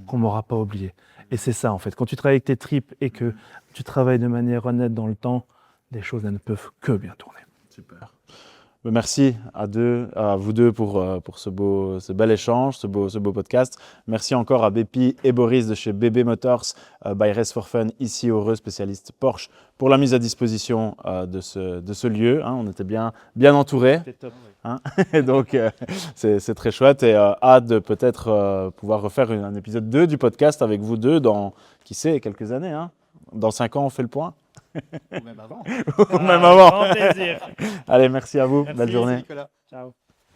qu'on ne m'aura pas oublié. » Et c'est ça en fait, quand tu travailles avec tes tripes et que tu travailles de manière honnête dans le temps, les choses elles ne peuvent que bien tourner. Super. Merci à vous deux pour ce bel échange, ce beau podcast. Merci encore à Bépi et Boris de chez BB Motors by Race for Fun, ici heureux, spécialiste Porsche, pour la mise à disposition de ce lieu. Hein, on était bien entourés. C'était top. Hein, et donc, c'est très chouette et hâte de peut-être pouvoir refaire un épisode 2 du podcast avec vous deux dans, qui sait, quelques années. Hein. Dans 5 ans, on fait le point. Ou même avant. Ou même avant. Grand plaisir. Allez, merci à vous. Merci, Belle journée. Nicolas. Ciao.